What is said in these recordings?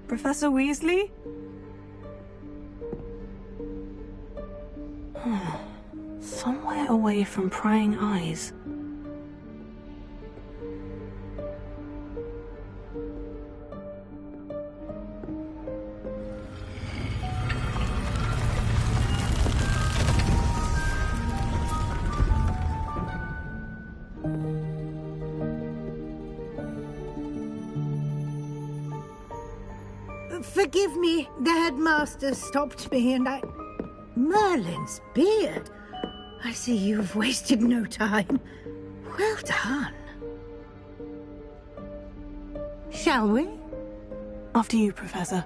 Professor Weasley? Somewhere away from prying eyes. Forgive me, the headmaster stopped me and I... Merlin's beard! I see you've wasted no time. Well done. Shall we? After you, Professor.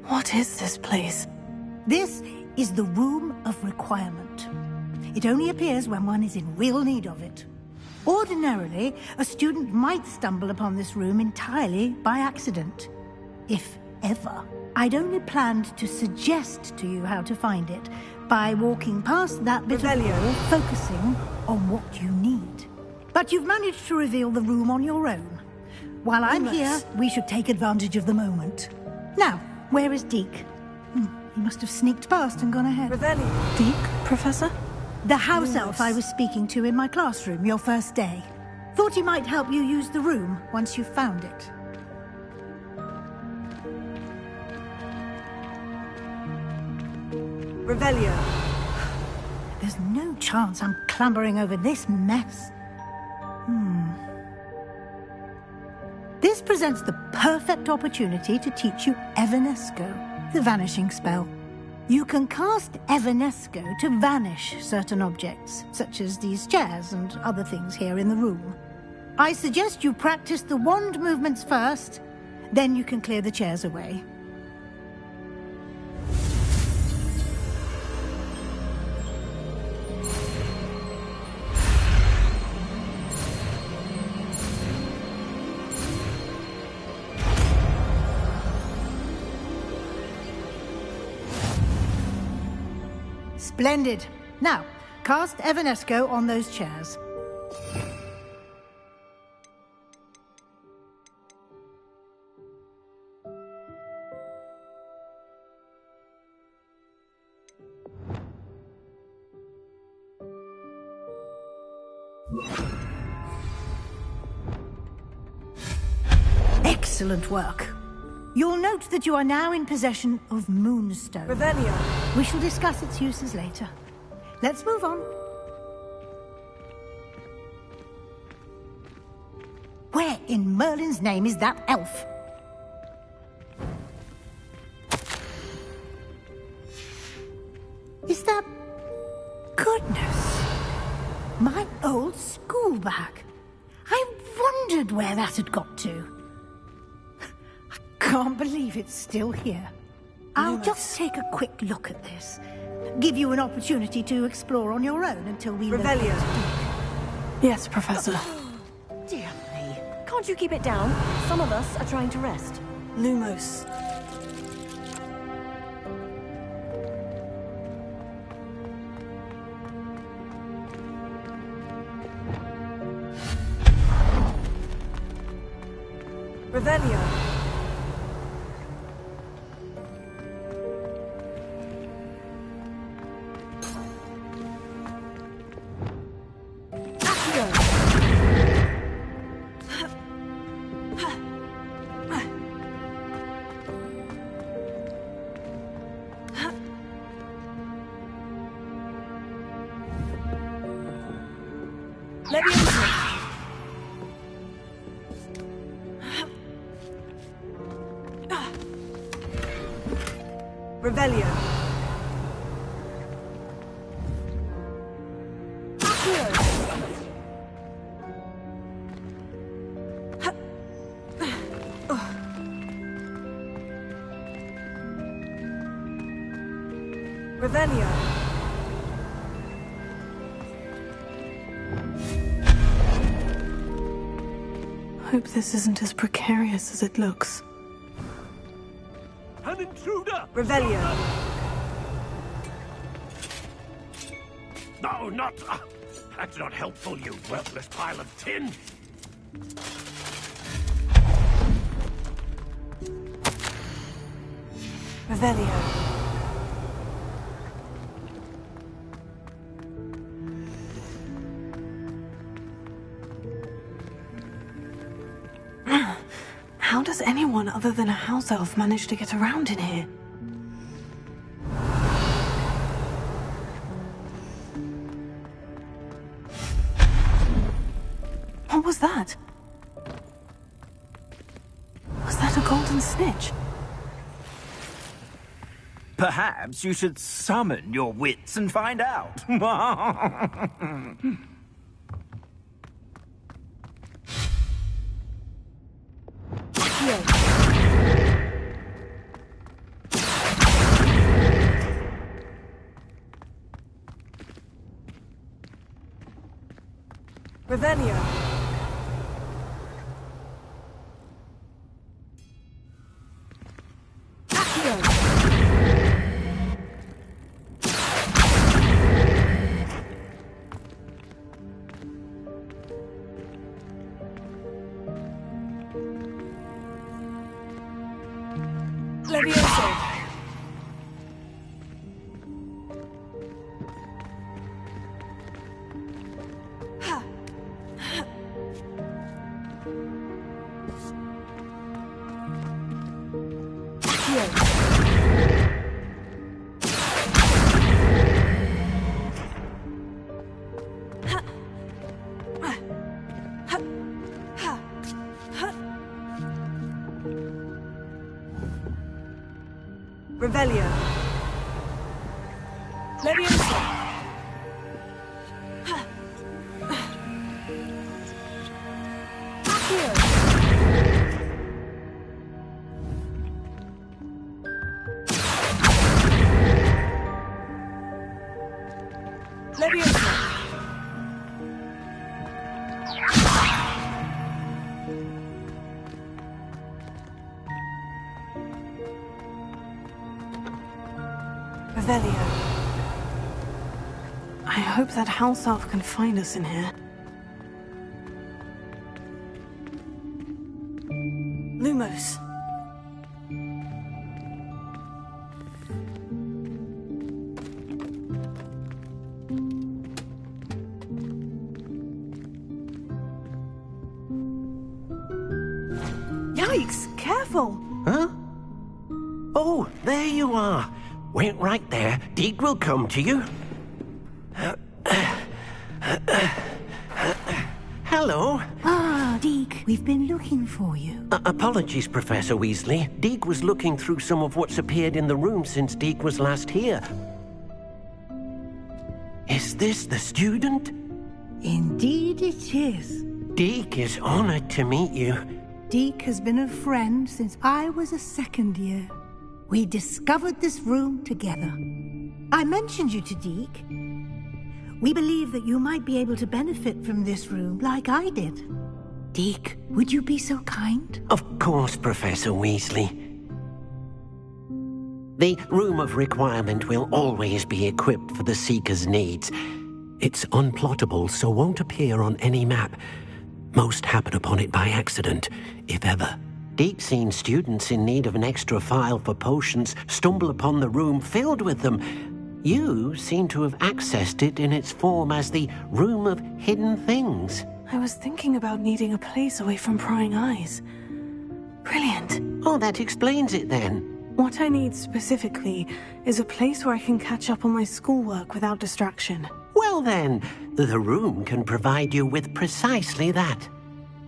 What is this place? This is the Room of Requirement. It only appears when one is in real need of it. Ordinarily, a student might stumble upon this room entirely by accident. If ever. I'd only planned to suggest to you how to find it by walking past that bit of wall, focusing on what you need. But you've managed to reveal the room on your own. While I'm here, we should take advantage of the moment. Now, where is Deke? He must have sneaked past and gone ahead. Deke, Professor? The house elf I was speaking to in my classroom your first day. Thought he might help you use the room once you've found it. Revelio. There's no chance I'm clambering over this mess. This presents the perfect opportunity to teach you Evanesco, the vanishing spell. You can cast Evanesco to vanish certain objects, such as these chairs and other things here in the room. I suggest you practice the wand movements first, then you can clear the chairs away. Splendid. Now, cast Evanesco on those chairs. Excellent work. You'll note that you are now in possession of Moonstone. Revelio. We shall discuss its uses later. Let's move on. Where in Merlin's name is that elf? Is that... Goodness! My old school bag. I wondered where that had got to. Can't believe it's still here. I'll just take a quick look at this. Give you an opportunity to explore on your own until we... Revelio. Yes, Professor. Dear me. Can't you keep it down? Some of us are trying to rest. Lumos. Revelio. Revelio. Revelio. Hope this isn't as precarious as it looks. An intruder! Revelio. No, not... that's not helpful, you worthless pile of tin! Revelio. How does anyone other than a house elf manage to get around in here? What was that? Was that a golden snitch? Perhaps you should summon your wits and find out. Revelio. Levioso. Revelio. Levioso. Accio. Levioso. Revelio. I hope that house elf can find us in here. Lumos. Yikes! Careful! Huh? Oh, there you are. Wait right there. Deke will come to you. Hello. Ah, Deke, we've been looking for you. Apologies, Professor Weasley. Deke was looking through some of what's appeared in the room since Deke was last here. Is this the student? Indeed it is. Deke is honored to meet you. Deke has been a friend since I was a second year. We discovered this room together. I mentioned you to Deke. We believe that you might be able to benefit from this room like I did. Deke, would you be so kind? Of course, Professor Weasley. The Room of Requirement will always be equipped for the Seeker's needs. It's unplottable, so won't appear on any map. Most happen upon it by accident, if ever. Deke's seen students in need of an extra file for potions stumble upon the room filled with them. You seem to have accessed it in its form as the Room of Hidden Things. I was thinking about needing a place away from prying eyes. Brilliant. Oh, that explains it then. What I need specifically is a place where I can catch up on my schoolwork without distraction. Well then, the room can provide you with precisely that.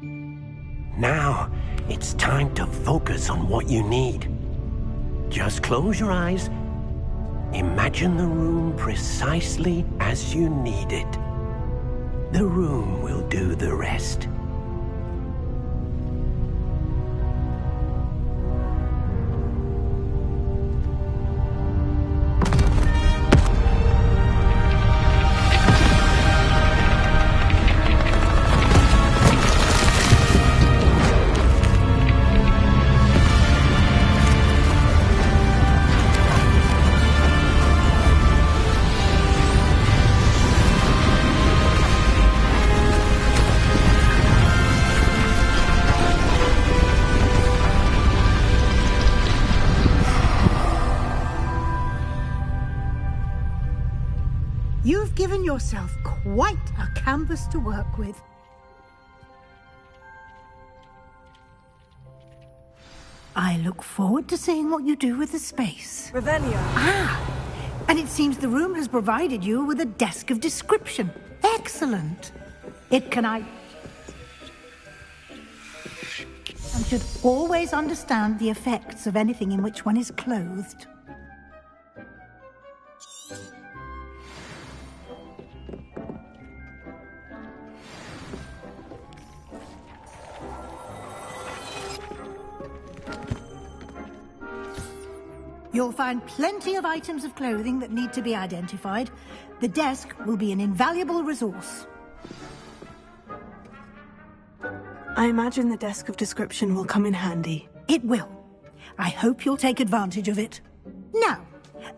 Now, it's time to focus on what you need. Just close your eyes. Imagine the room precisely as you need it. The room will do the rest. yourself quite a canvas to work with. I look forward to seeing what you do with the space. Revelio. Ah! And it seems the room has provided you with a desk of description. Excellent. One should always understand the effects of anything in which one is clothed. You'll find plenty of items of clothing that need to be identified. The desk will be an invaluable resource. I imagine the desk of description will come in handy. It will. I hope you'll take advantage of it. Now,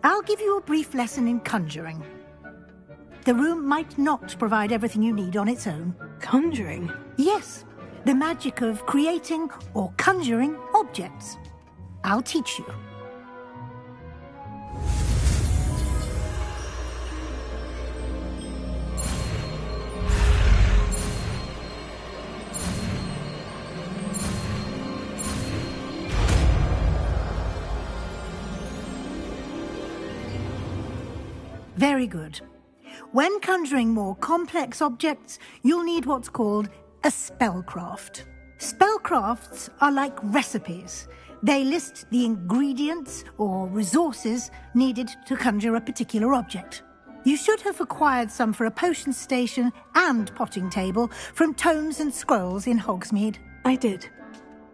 I'll give you a brief lesson in conjuring. The room might not provide everything you need on its own. Conjuring? Yes, the magic of creating or conjuring objects. I'll teach you. Very good. When conjuring more complex objects, you'll need what's called a spellcraft. Spellcrafts are like recipes. They list the ingredients or resources needed to conjure a particular object. You should have acquired some for a potion station and potting table from tomes and scrolls in Hogsmeade. I did.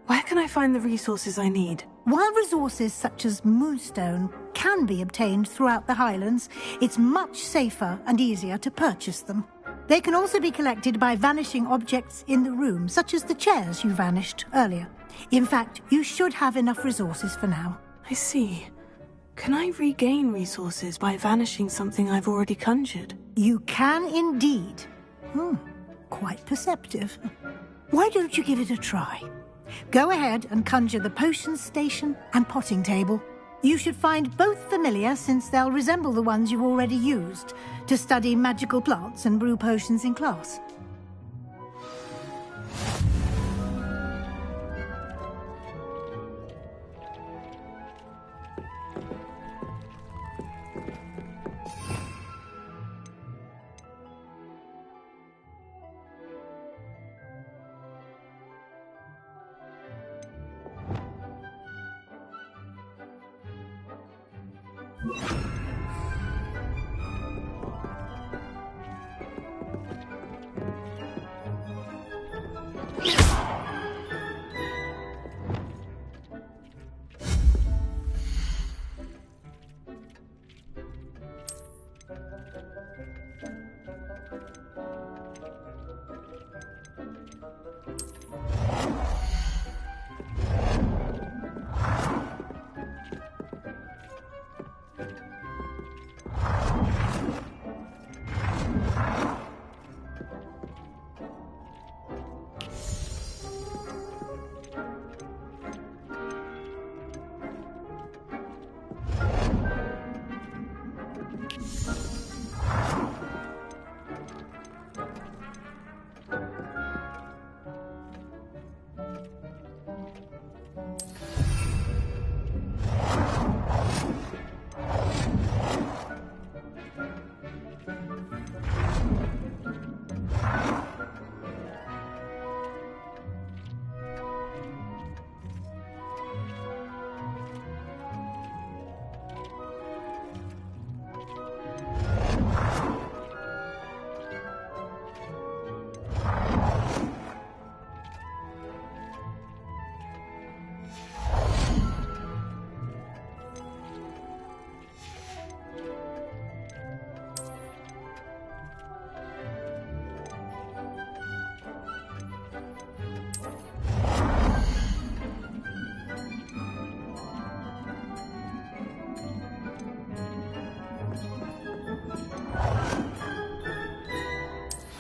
Where can I find the resources I need? While resources such as moonstone can be obtained throughout the Highlands, it's much safer and easier to purchase them. They can also be collected by vanishing objects in the room, such as the chairs you vanished earlier. In fact, you should have enough resources for now. I see. Can I regain resources by vanishing something I've already conjured? You can indeed. Quite perceptive. Why don't you give it a try? Go ahead and conjure the potion station and potting table. You should find both familiar, since they'll resemble the ones you've already used to study magical plants and brew potions in class.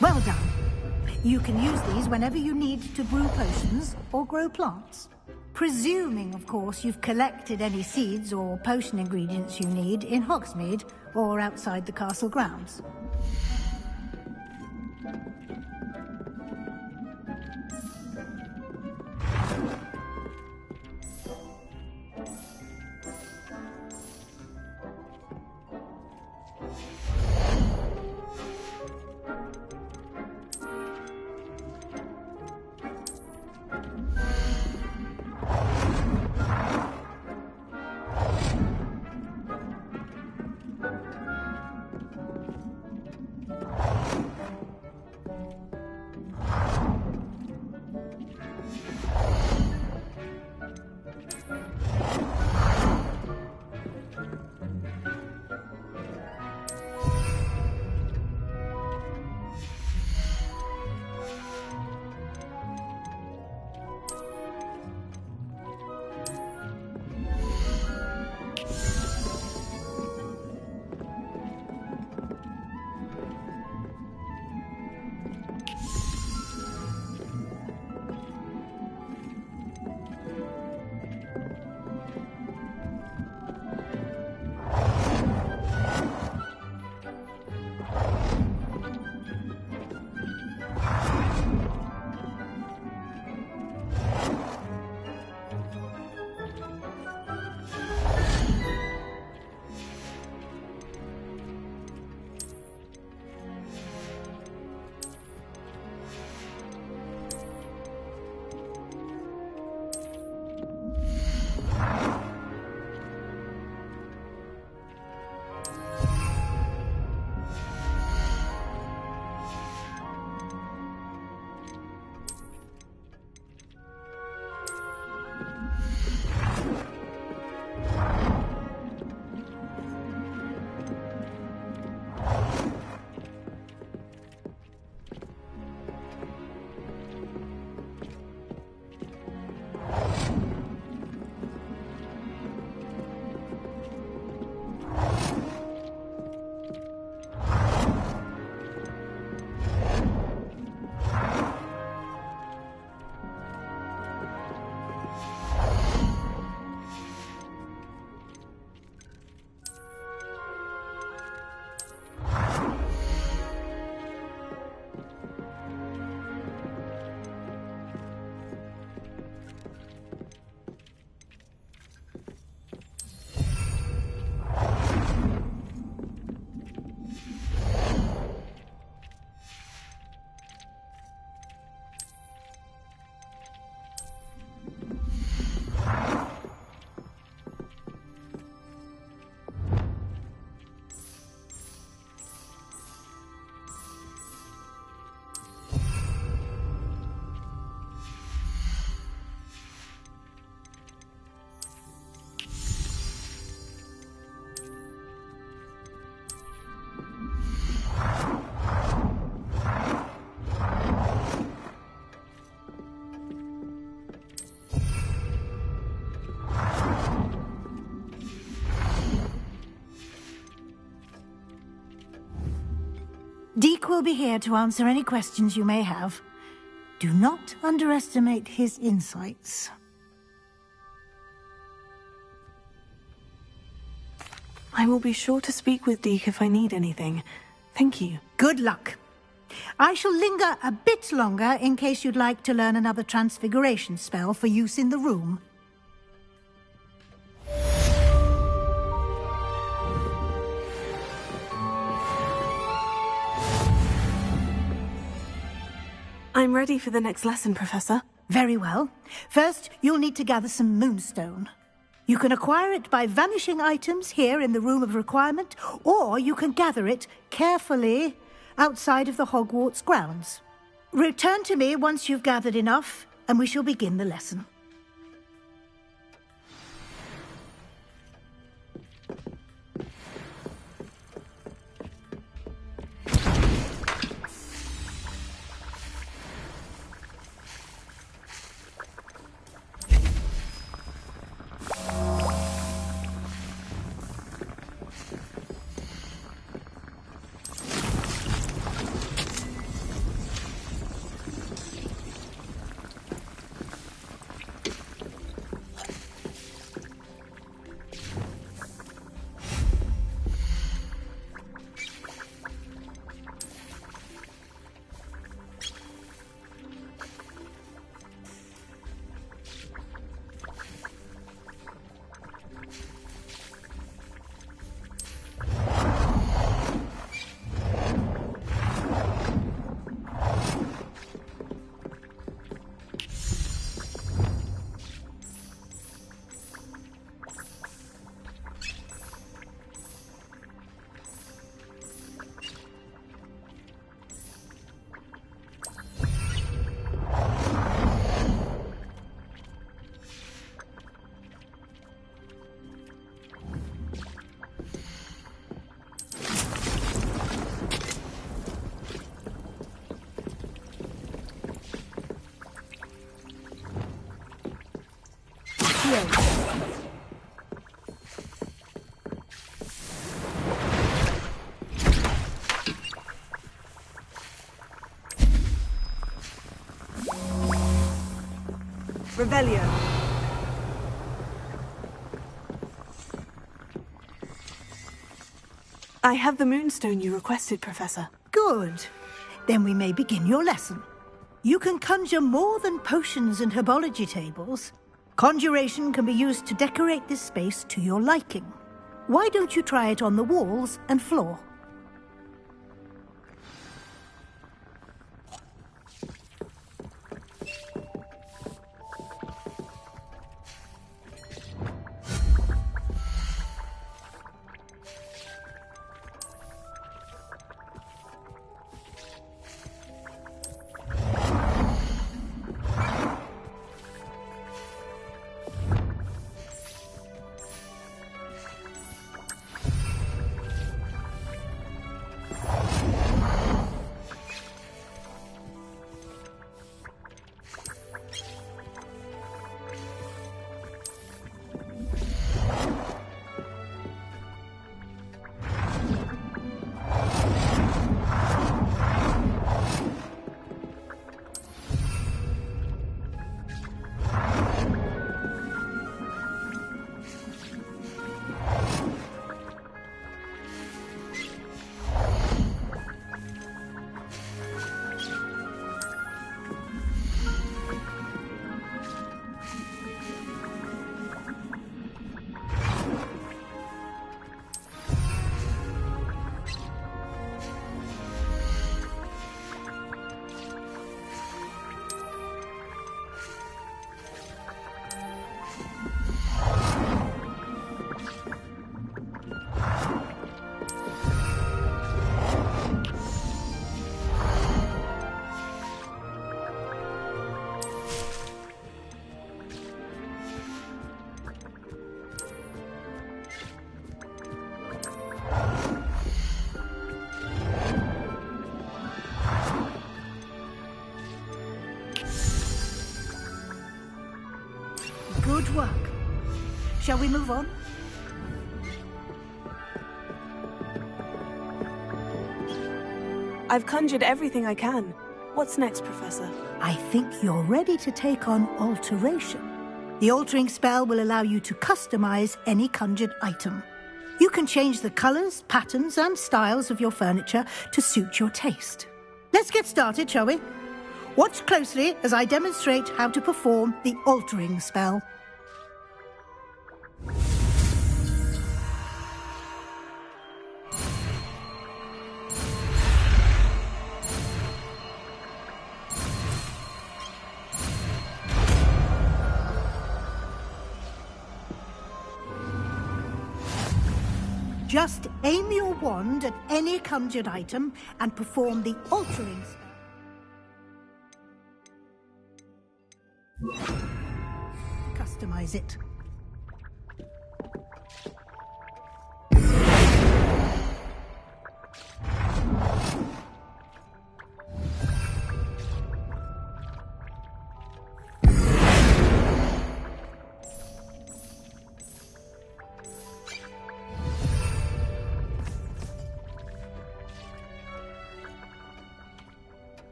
Well done. You can use these whenever you need to brew potions or grow plants. Presuming, of course, you've collected any seeds or potion ingredients you need in Hogsmeade or outside the castle grounds. Deke will be here to answer any questions you may have. Do not underestimate his insights. I will be sure to speak with Deke if I need anything. Thank you. Good luck. I shall linger a bit longer in case you'd like to learn another transfiguration spell for use in the room. I'm ready for the next lesson, Professor. Very well. First, you'll need to gather some moonstone. You can acquire it by vanishing items here in the Room of Requirement, or you can gather it carefully outside of the Hogwarts grounds. Return to me once you've gathered enough, and we shall begin the lesson. Revelio. I have the moonstone you requested, Professor. Good. Then we may begin your lesson. You can conjure more than potions and herbology tables. Conjuration can be used to decorate this space to your liking. Why don't you try it on the walls and floor? Good work. Shall we move on? I've conjured everything I can. What's next, Professor? I think you're ready to take on alteration. The altering spell will allow you to customize any conjured item. You can change the colors, patterns, and styles of your furniture to suit your taste. Let's get started, shall we? Watch closely as I demonstrate how to perform the altering spell. Just aim your wand at any conjured item and perform the altering spell. Customize it.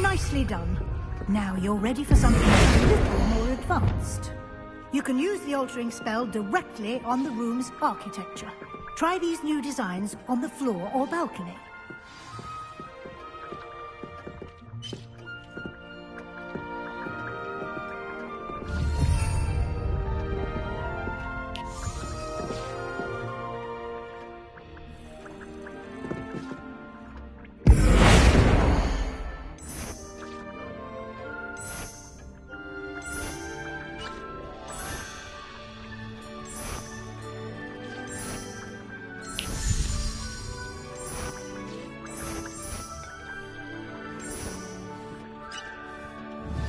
Nicely done. Now you're ready for something a little more advanced. You can use the altering spell directly on the room's architecture. Try these new designs on the floor or balcony.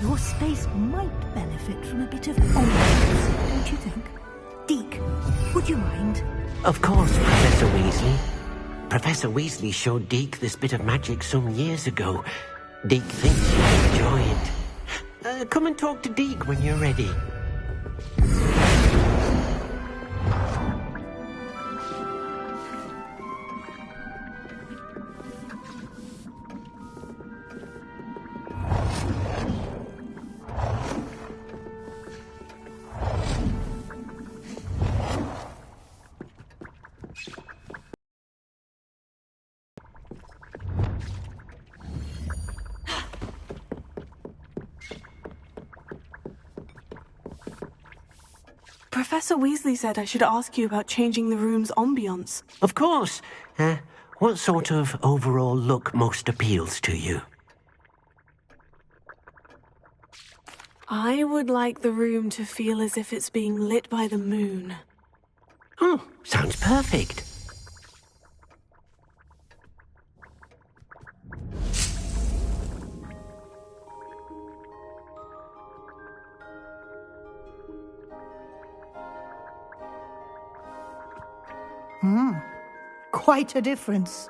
Your space might benefit from a bit of ambience, don't you think? Deke, would you mind? Of course, Professor Weasley. Professor Weasley showed Deke this bit of magic some years ago. Deke thinks he'll enjoy it. Come and talk to Deke when you're ready. Professor Weasley said I should ask you about changing the room's ambiance. Of course. What sort of overall look most appeals to you? I would like the room to feel as if it's being lit by the moon. Oh, sounds perfect. Quite a difference.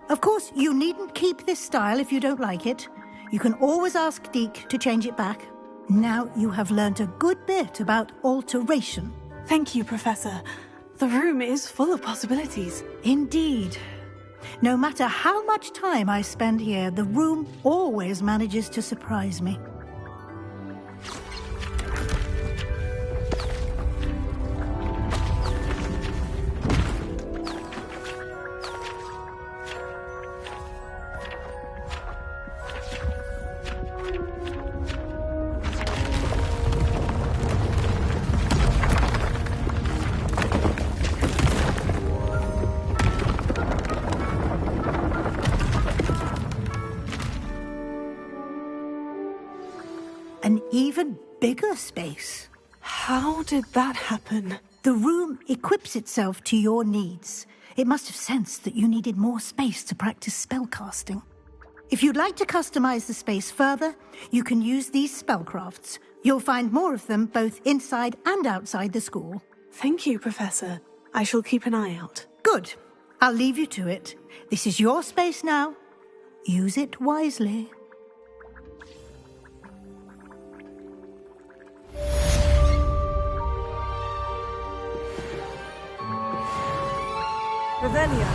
Of course, you needn't keep this style if you don't like it. You can always ask Deke to change it back. Now you have learnt a good bit about alteration. Thank you, Professor. The room is full of possibilities. Indeed. No matter how much time I spend here, the room always manages to surprise me. An even bigger space. How did that happen? The room equips itself to your needs. It must have sensed that you needed more space to practice spellcasting. If you'd like to customize the space further, you can use these spellcrafts. You'll find more of them both inside and outside the school. Thank you, Professor. I shall keep an eye out. Good. I'll leave you to it. This is your space now. Use it wisely. Revelia.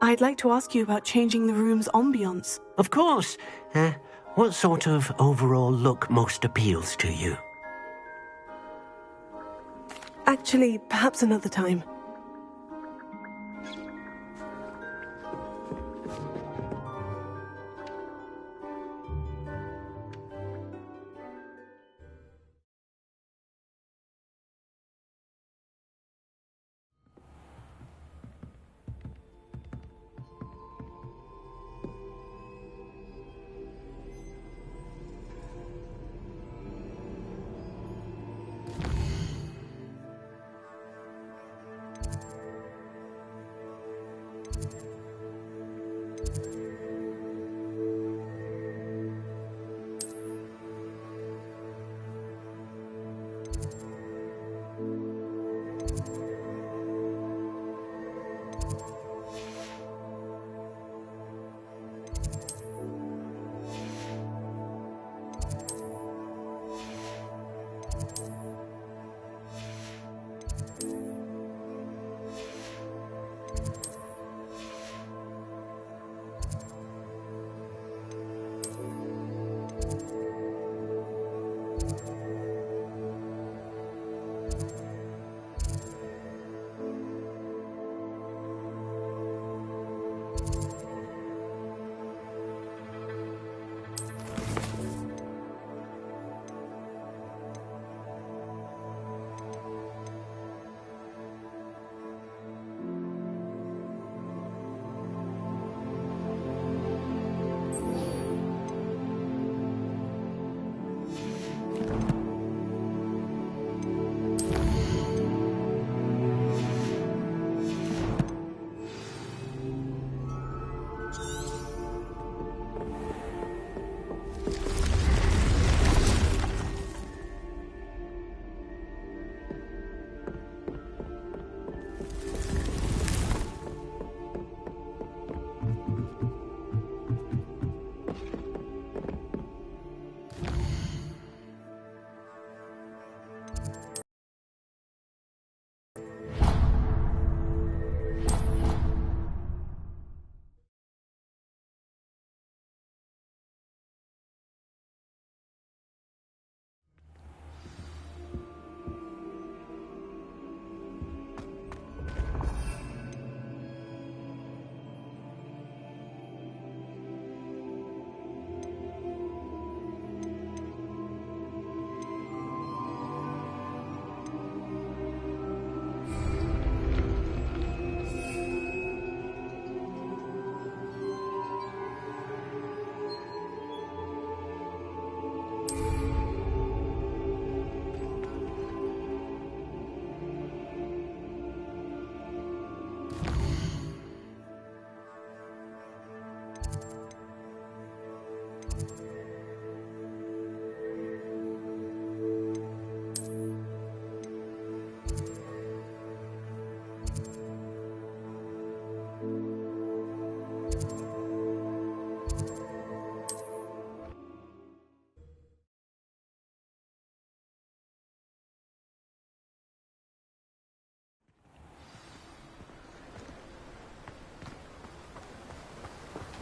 I'd like to ask you about changing the room's ambiance. Of course. What sort of overall look most appeals to you? Actually, perhaps another time.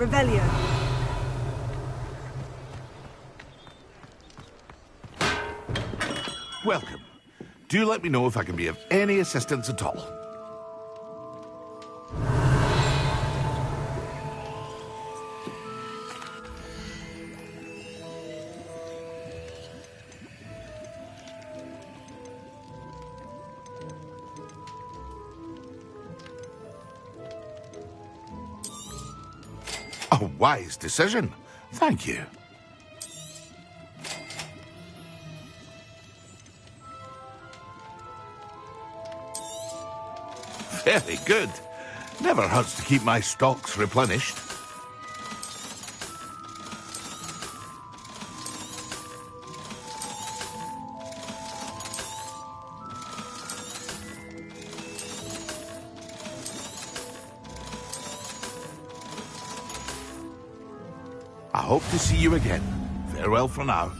Revelio. Welcome. Do let me know if I can be of any assistance at all. A wise decision. Thank you. Very good. Never hurts to keep my stocks replenished. I hope to see you again. Farewell for now.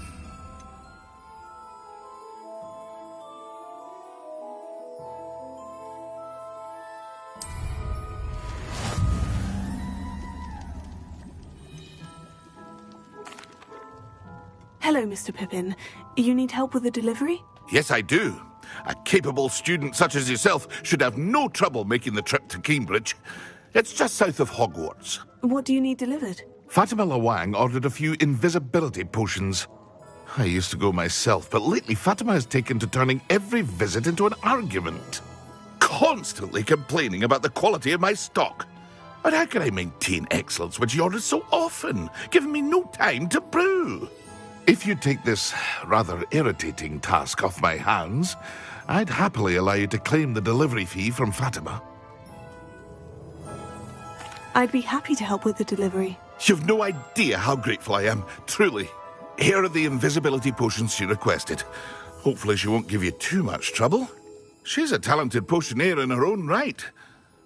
Hello, Mr. Pippin. You need help with a delivery? Yes, I do. A capable student such as yourself should have no trouble making the trip to Cambridge. It's just south of Hogwarts. What do you need delivered? Fatima Lawang ordered a few invisibility potions. I used to go myself, but lately Fatima has taken to turning every visit into an argument. Constantly complaining about the quality of my stock. But how can I maintain excellence when she orders so often, giving me no time to brew? If you take this rather irritating task off my hands, I'd happily allow you to claim the delivery fee from Fatima. I'd be happy to help with the delivery. You've no idea how grateful I am, truly. Here are the invisibility potions she requested. Hopefully she won't give you too much trouble. She's a talented potioneer in her own right.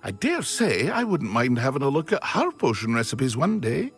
I dare say I wouldn't mind having a look at her potion recipes one day.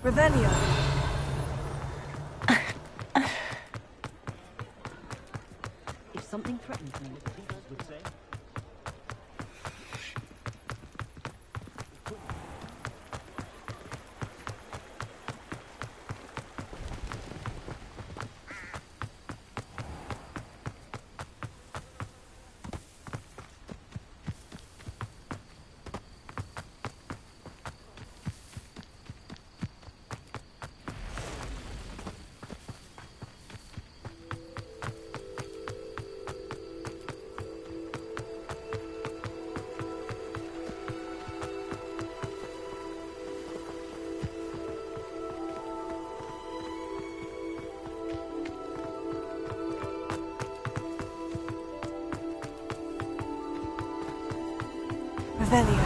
Revelio. If something threatens me, would say. Revelio.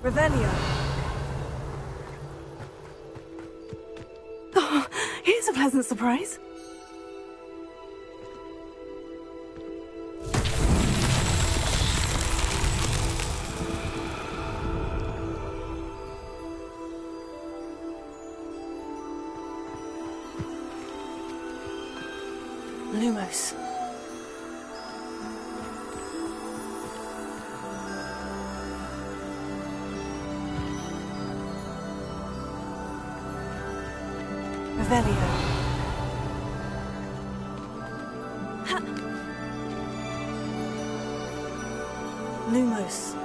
Revelio. Oh, here's a pleasant surprise. Lumos. Revelio. Ha. Lumos.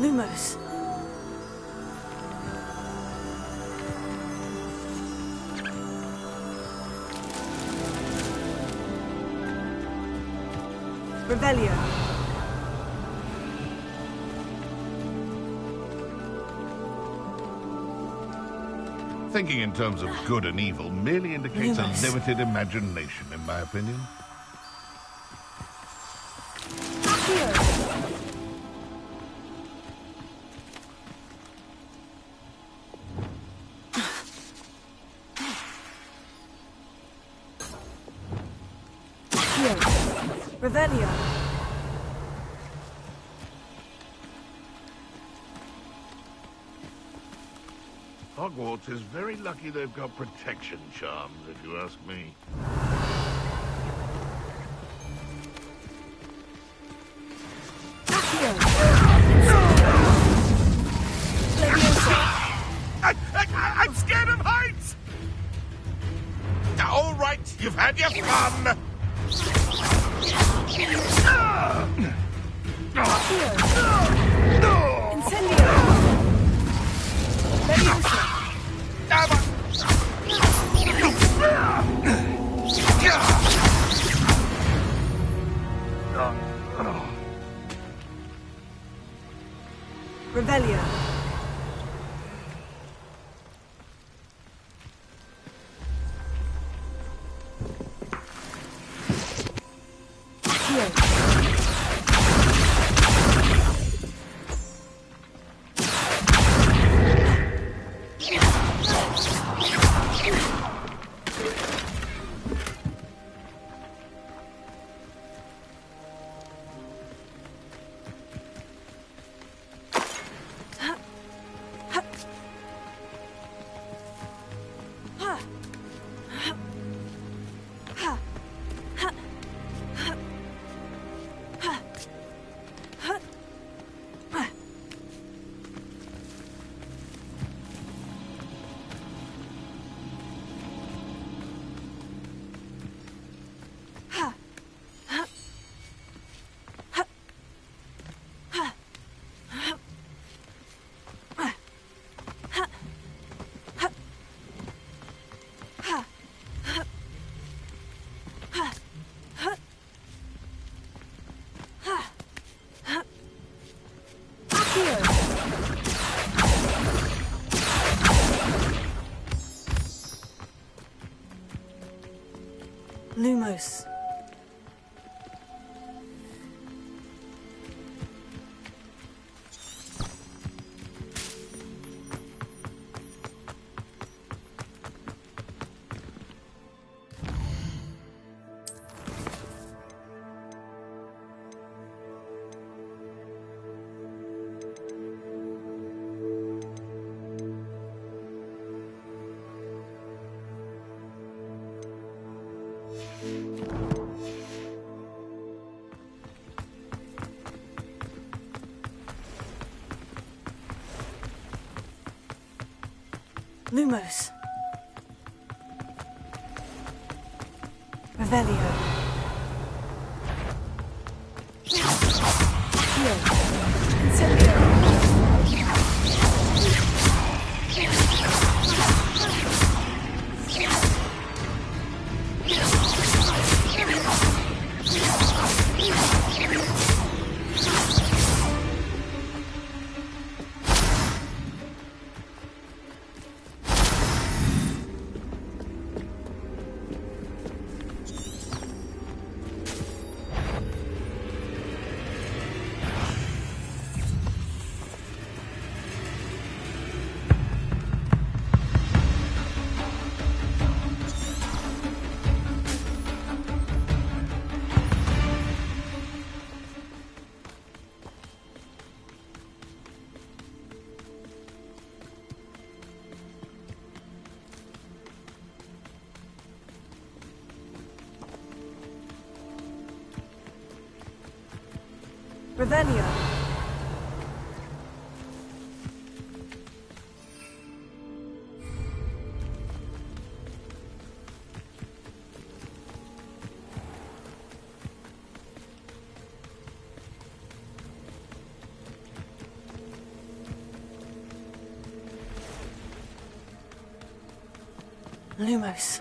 Lumos. Revelio. Thinking in terms of good and evil merely indicates Lumos. a limited imagination, in my opinion. Revelio. Hogwarts is very lucky they've got protection charms, if you ask me. I'm scared of heights! All right, you've had your fun! Incendio. Leviosa. Revelio. Lumos. Lumos. Revelio. Incendio. Revelio. Lumos.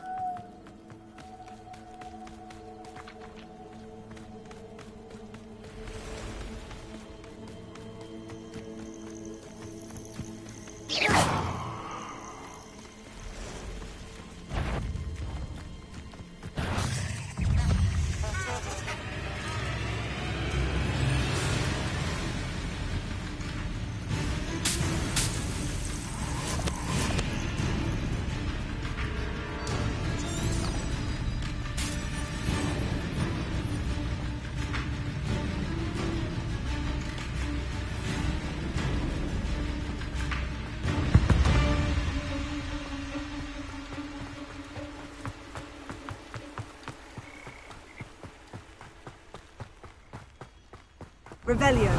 Revelio.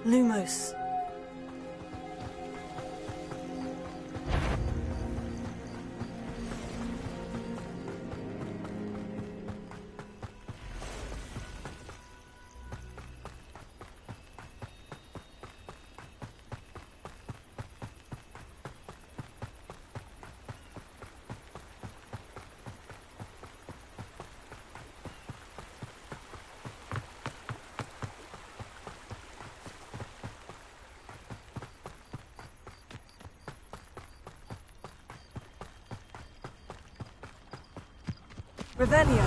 Lumos. Revelio.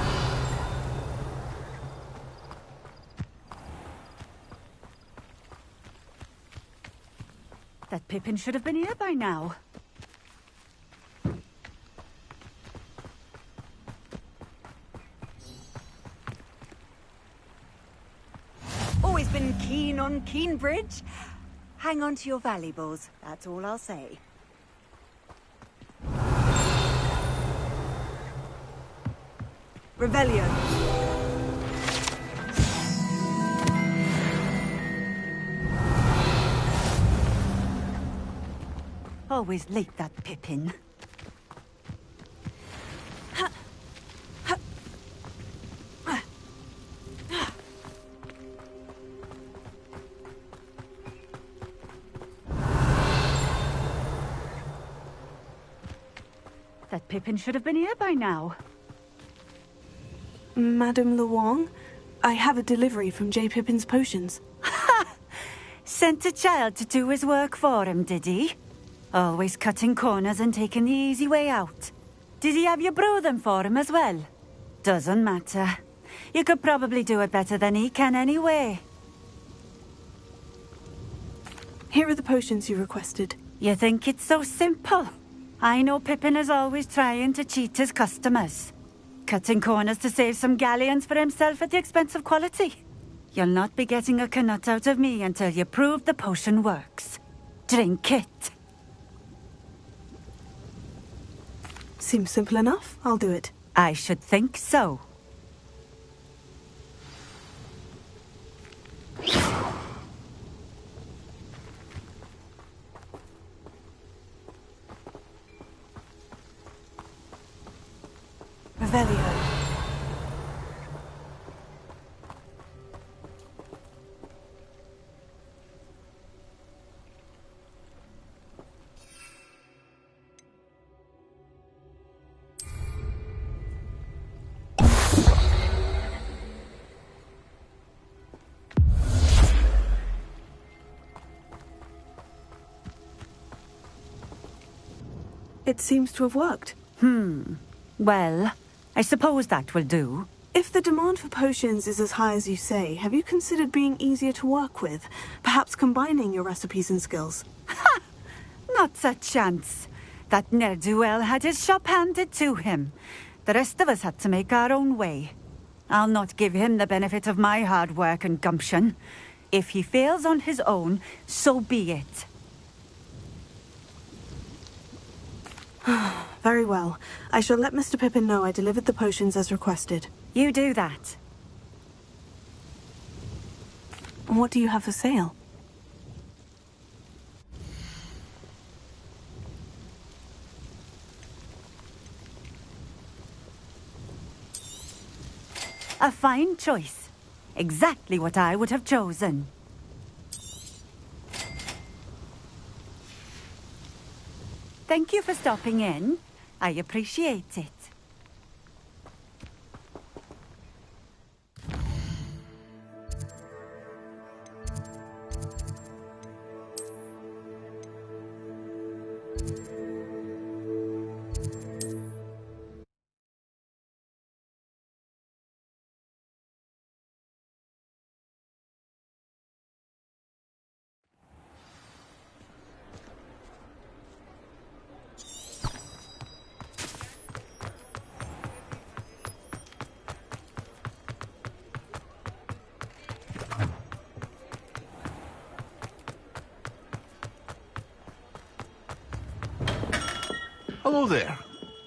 That Pippin should have been here by now. Always been keen on Keenbridge. Hang on to your valuables, that's all I'll say. Revelio. Always late, that Pippin. That Pippin should have been here by now. Madame Luong, I have a delivery from J. Pippin's potions. Sent a child to do his work for him, did he? Always cutting corners and taking the easy way out. Did he have you brew them for him as well? Doesn't matter. You could probably do it better than he can anyway. Here are the potions you requested. You think it's so simple? I know Pippin is always trying to cheat his customers. Cutting corners to save some galleons for himself at the expense of quality. You'll not be getting a canut out of me until you prove the potion works. Drink it. Seems simple enough. I'll do it. I should think so. Revelio. It seems to have worked. Well, I suppose that will do. If the demand for potions is as high as you say, have you considered being easier to work with? Perhaps combining your recipes and skills? Not a chance. That ne'er-do-well had his shop handed to him. The rest of us had to make our own way. I'll not give him the benefit of my hard work and gumption. If he fails on his own, so be it. Very well. I shall let Mr. Pippin know I delivered the potions as requested. You do that. What do you have for sale? A fine choice. Exactly what I would have chosen. Thank you for stopping in. I appreciate it. Hello there.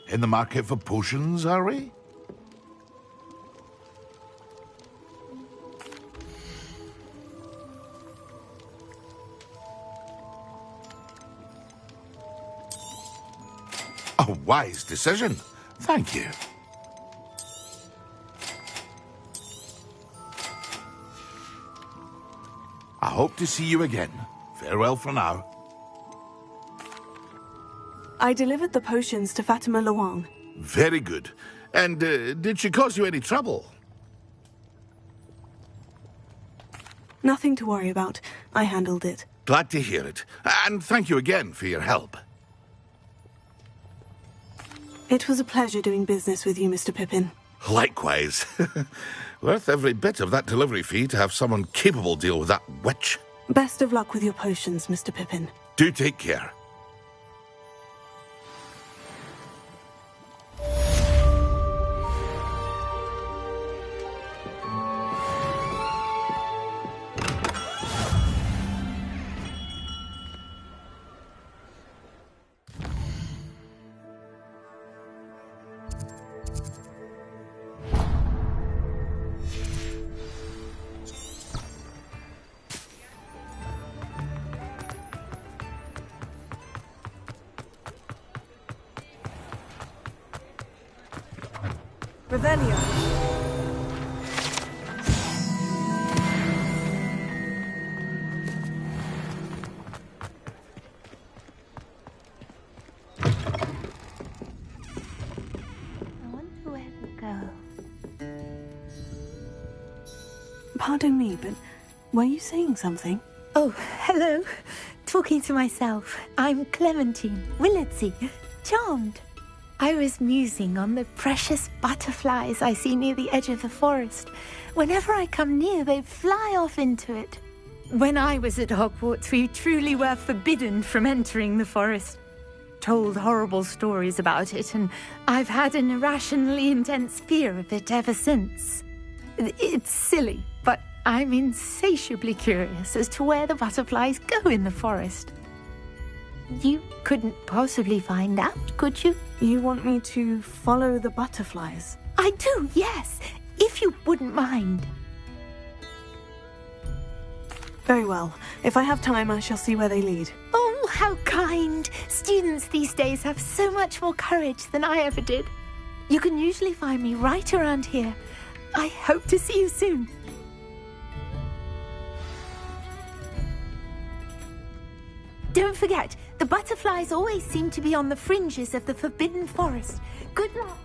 In the market for potions, are we? A wise decision. Thank you. I hope to see you again. Farewell for now. I delivered the potions to Fatima Luang. Very good. And did she cause you any trouble? Nothing to worry about. I handled it. Glad to hear it. And thank you again for your help. It was a pleasure doing business with you, Mr. Pippin. Likewise. Worth every bit of that delivery fee to have someone capable deal with that witch. Best of luck with your potions, Mr. Pippin. Do take care. Revelio. I wonder where to go. Pardon me, but were you saying something? Oh, hello. Talking to myself. I'm Clementine Willardsey. Charmed. I was musing on the precious butterflies I see near the edge of the forest. Whenever I come near, they fly off into it. When I was at Hogwarts, we truly were forbidden from entering the forest. Told horrible stories about it, and I've had an irrationally intense fear of it ever since. It's silly, but I'm insatiably curious as to where the butterflies go in the forest. You couldn't possibly find out, could you? You want me to follow the butterflies? I do, yes, if you wouldn't mind. Very well. If I have time, I shall see where they lead. Oh, how kind. Students these days have so much more courage than I ever did. You can usually find me right around here. I hope to see you soon. Don't forget, the butterflies always seem to be on the fringes of the Forbidden Forest. Good luck.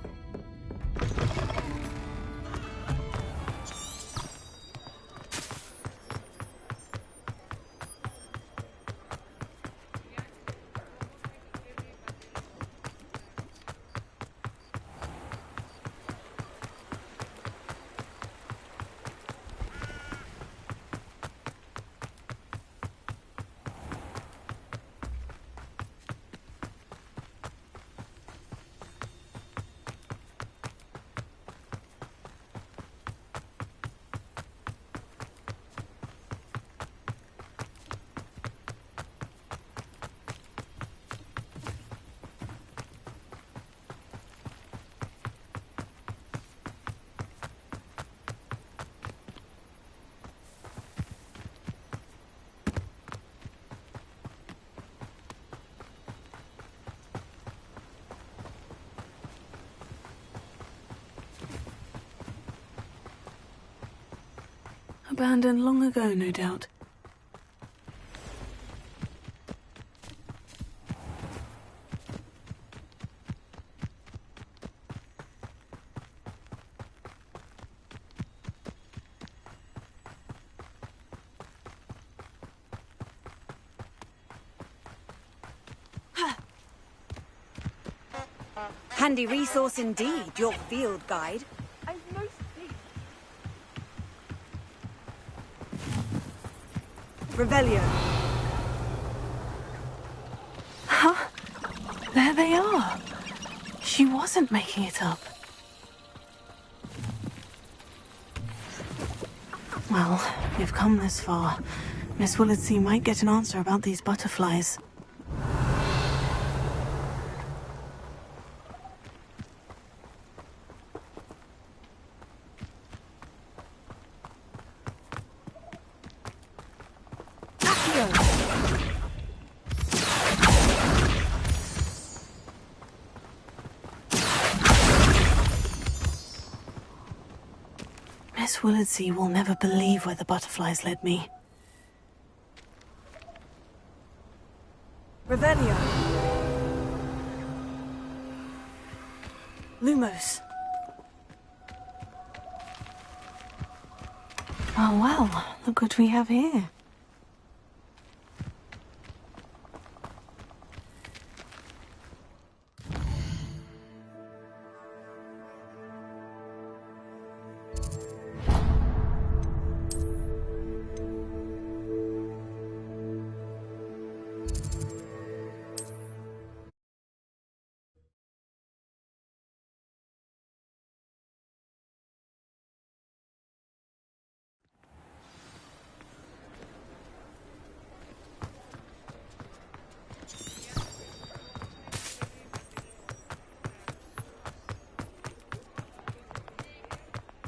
Abandoned long ago, no doubt. Handy resource indeed, your field guide. I've no space. Revelio. Huh? There they are. She wasn't making it up. Well, we've come this far. Miss Willardsey might get an answer about these butterflies. Miss Willardsey will never believe where the butterflies led me. Revelio. Lumos. Oh well, look what we have here.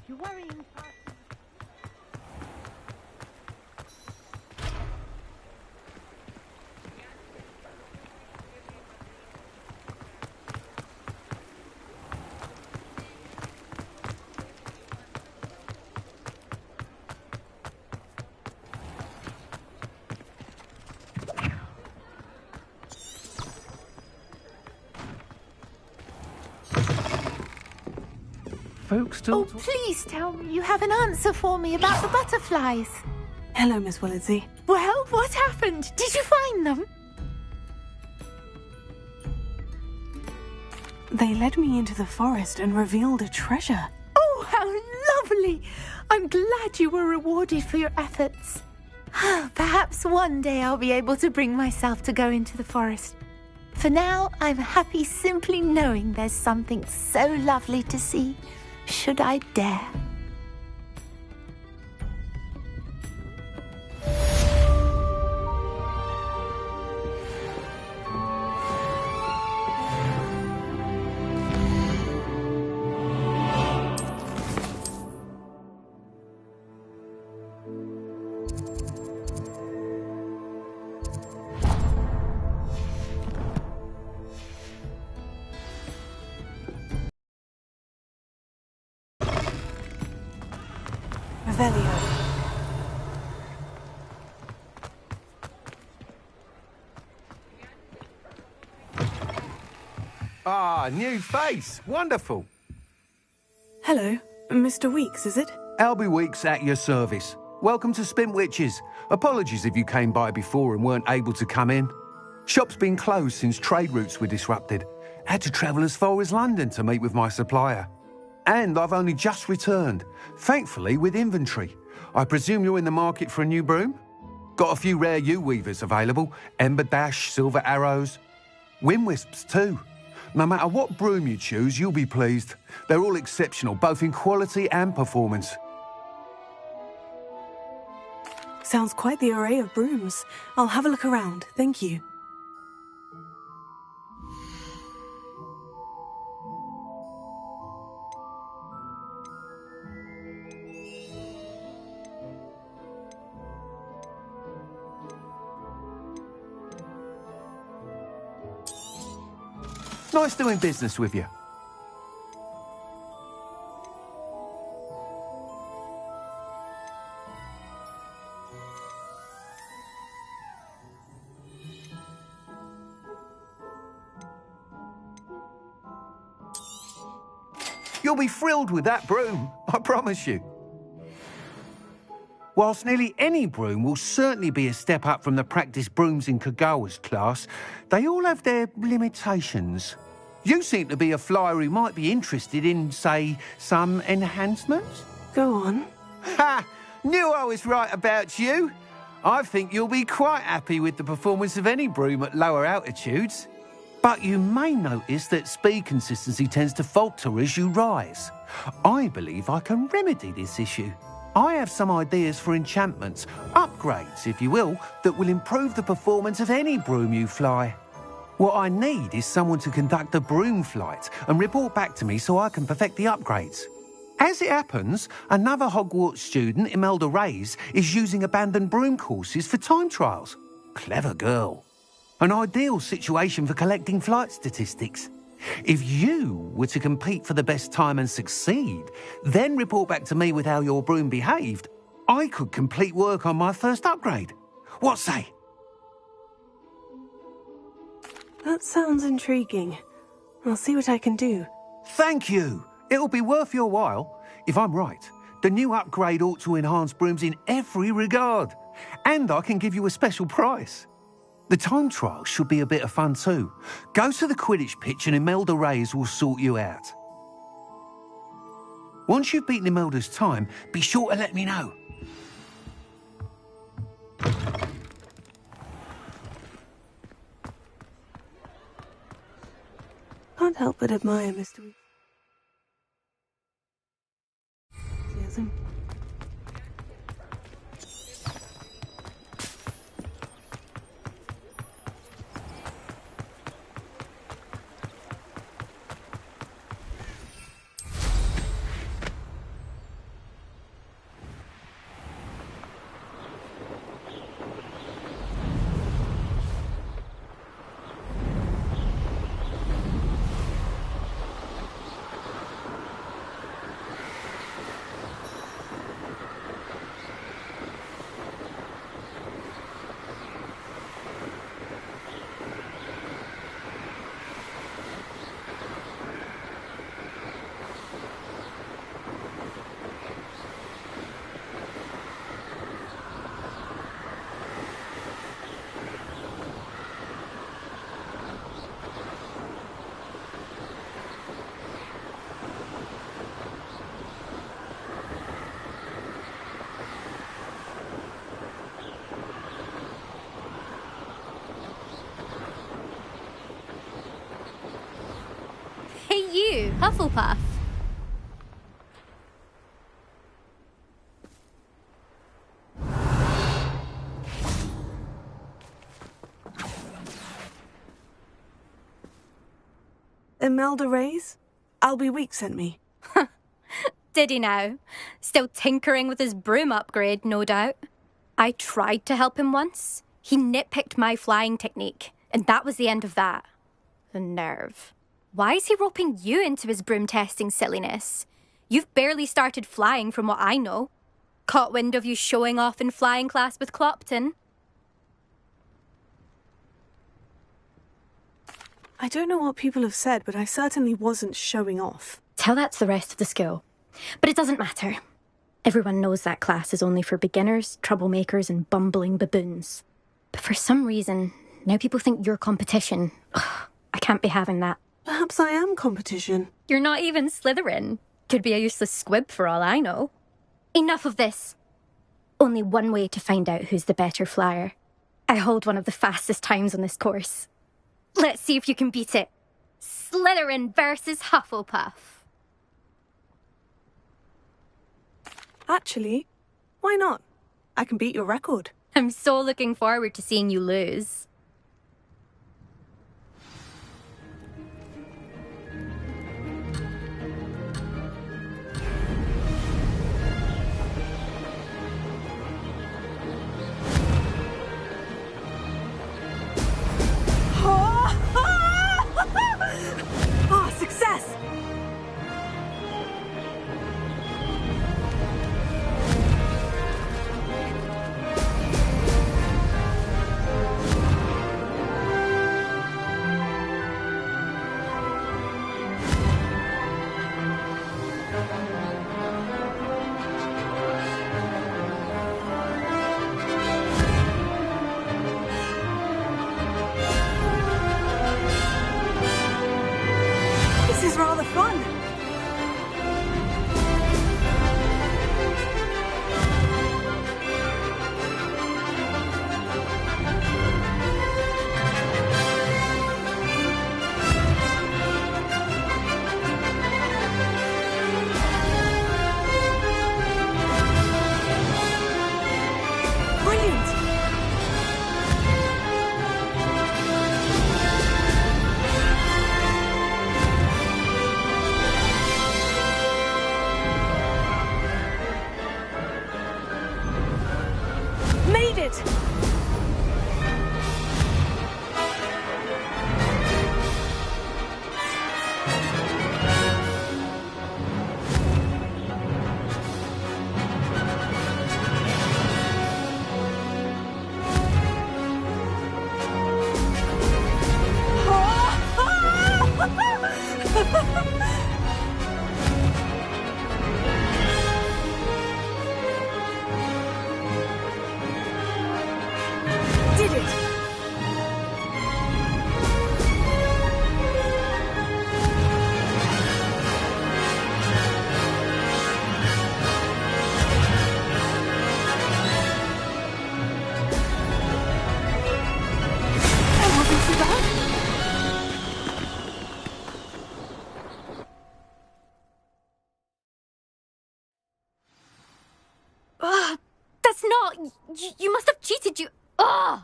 You're worrying. Folks still Oh, please tell me you have an answer for me about the butterflies. Hello, Miss Willardsey. Well, what happened? Did you find them? They led me into the forest and revealed a treasure. Oh, how lovely! I'm glad you were rewarded for your efforts. Perhaps one day I'll be able to bring myself to go into the forest. For now, I'm happy simply knowing there's something so lovely to see, should I dare. Revelio. Ah, new face. Wonderful. Hello, Mr. Weeks, is it? Albie Weeks at your service. Welcome to Spintwitches. Apologies if you came by before and weren't able to come in. Shop's been closed since trade routes were disrupted. Had to travel as far as London to meet with my supplier. And I've only just returned, thankfully with inventory. I presume you're in the market for a new broom? Got a few rare yew-weavers available, Ember Dash, Silver Arrows, Wind Wisps too. No matter what broom you choose, you'll be pleased. They're all exceptional, both in quality and performance. Sounds quite the array of brooms. I'll have a look around, thank you. Nice doing business with you. You'll be thrilled with that broom, I promise you. Whilst nearly any broom will certainly be a step up from the practice brooms in Kagawa's class, they all have their limitations. You seem to be a flyer who might be interested in, say, some enhancements? Go on. Ha! Knew I was right about you. I think you'll be quite happy with the performance of any broom at lower altitudes. But you may notice that speed consistency tends to falter as you rise. I believe I can remedy this issue. I have some ideas for enchantments, upgrades, if you will, that will improve the performance of any broom you fly. What I need is someone to conduct a broom flight and report back to me so I can perfect the upgrades. As it happens, another Hogwarts student, Imelda Reyes, is using abandoned broom courses for time trials. Clever girl. An ideal situation for collecting flight statistics. If you were to compete for the best time and succeed, then report back to me with how your broom behaved, I could complete work on my first upgrade. What say? That sounds intriguing. I'll see what I can do. Thank you. It'll be worth your while. If I'm right, the new upgrade ought to enhance brooms in every regard. And I can give you a special price. The time trial should be a bit of fun too. Go to the Quidditch pitch and Imelda Reyes will sort you out. Once you've beaten Imelda's time, be sure to let me know. Can't help but admire Mr. Enthusiasm. Hey you, Hufflepuff. Imelda Reyes? Albie Week sent me. Did he now? Still tinkering with his broom upgrade, no doubt. I tried to help him once. He nitpicked my flying technique, and that was the end of that. The nerve. Why is he roping you into his broom testing silliness? You've barely started flying from what I know. Caught wind of you showing off in flying class with Clopton. I don't know what people have said, but I certainly wasn't showing off. Tell that to the rest of the school. But it doesn't matter. Everyone knows that class is only for beginners, troublemakers, and bumbling baboons. But for some reason, now people think you're competition. Ugh, I can't be having that. Perhaps I am competition. You're not even Slytherin. Could be a useless squib for all I know. Enough of this. Only one way to find out who's the better flyer. I hold one of the fastest times on this course. Let's see if you can beat it. Slytherin versus Hufflepuff. Actually, why not? I can beat your record. I'm so looking forward to seeing you lose. Success! the fun! Brilliant! Made it! Did it! That wasn't so bad. That's not... You must have cheated, you... Ugh!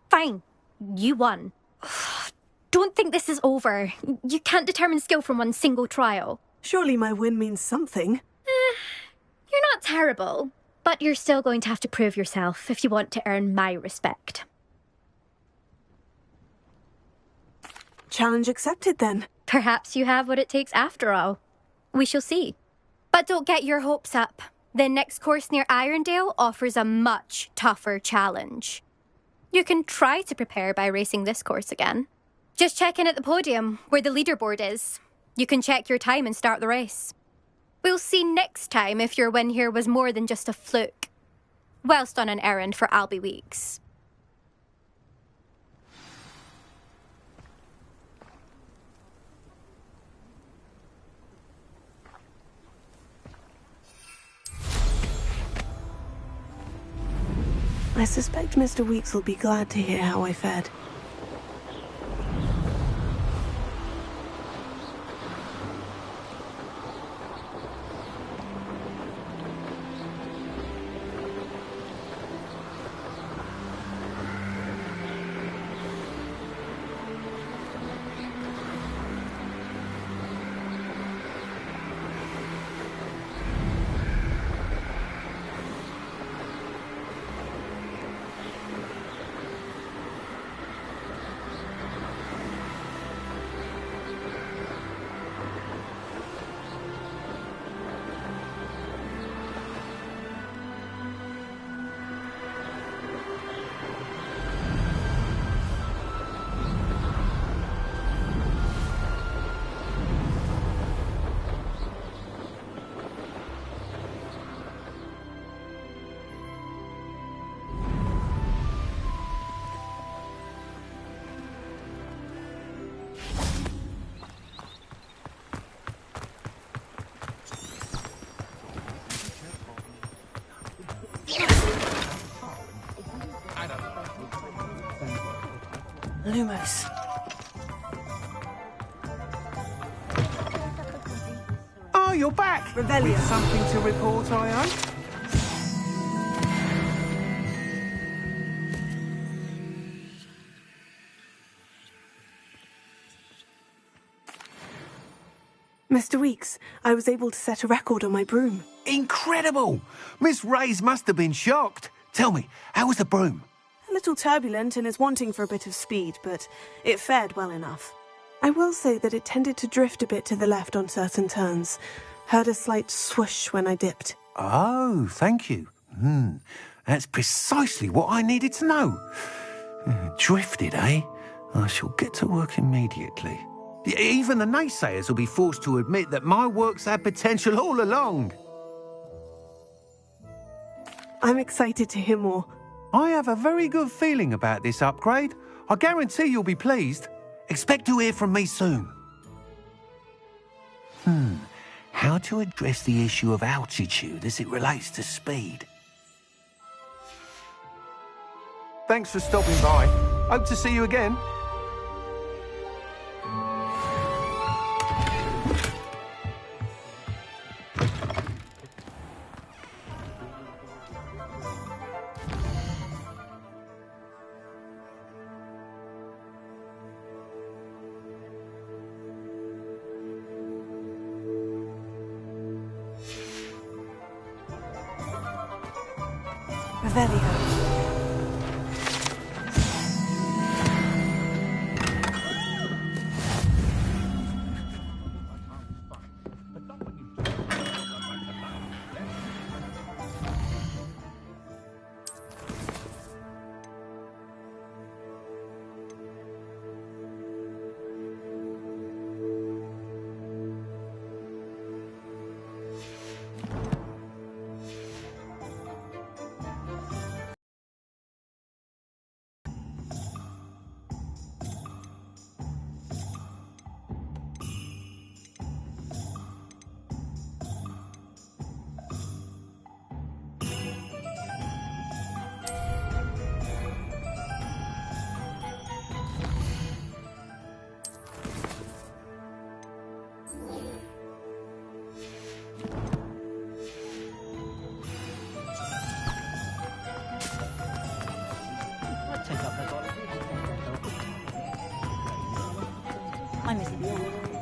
Fine. You won. Don't think this is over. You can't determine skill from one single trial. Surely my win means something. You're not terrible, but you're still going to have to prove yourself if you want to earn my respect. Challenge accepted, then. Perhaps you have what it takes after all. We shall see. But don't get your hopes up. The next course near Irondale offers a much tougher challenge. You can try to prepare by racing this course again. Just check in at the podium, where the leaderboard is. You can check your time and start the race. We'll see next time if your win here was more than just a fluke. Whilst on an errand for Albie Weeks. I suspect Mr. Weeks will be glad to hear how I fared. Lumos. Oh, you're back! Revelio. With something to report, I hope? Mr. Weeks, I was able to set a record on my broom. Incredible! Miss Reyes must have been shocked. Tell me, how was the broom? A little turbulent and is wanting for a bit of speed, but it fared well enough. I will say that it tended to drift a bit to the left on certain turns. Heard a slight swoosh when I dipped. Oh, thank you. That's precisely what I needed to know. Drifted, eh? I shall get to work immediately. Even the naysayers will be forced to admit that my work's had potential all along. I'm excited to hear more. I have a very good feeling about this upgrade. I guarantee you'll be pleased. Expect to hear from me soon. How to address the issue of altitude as it relates to speed? Thanks for stopping by. Hope to see you again. Revelio. I'm missing you.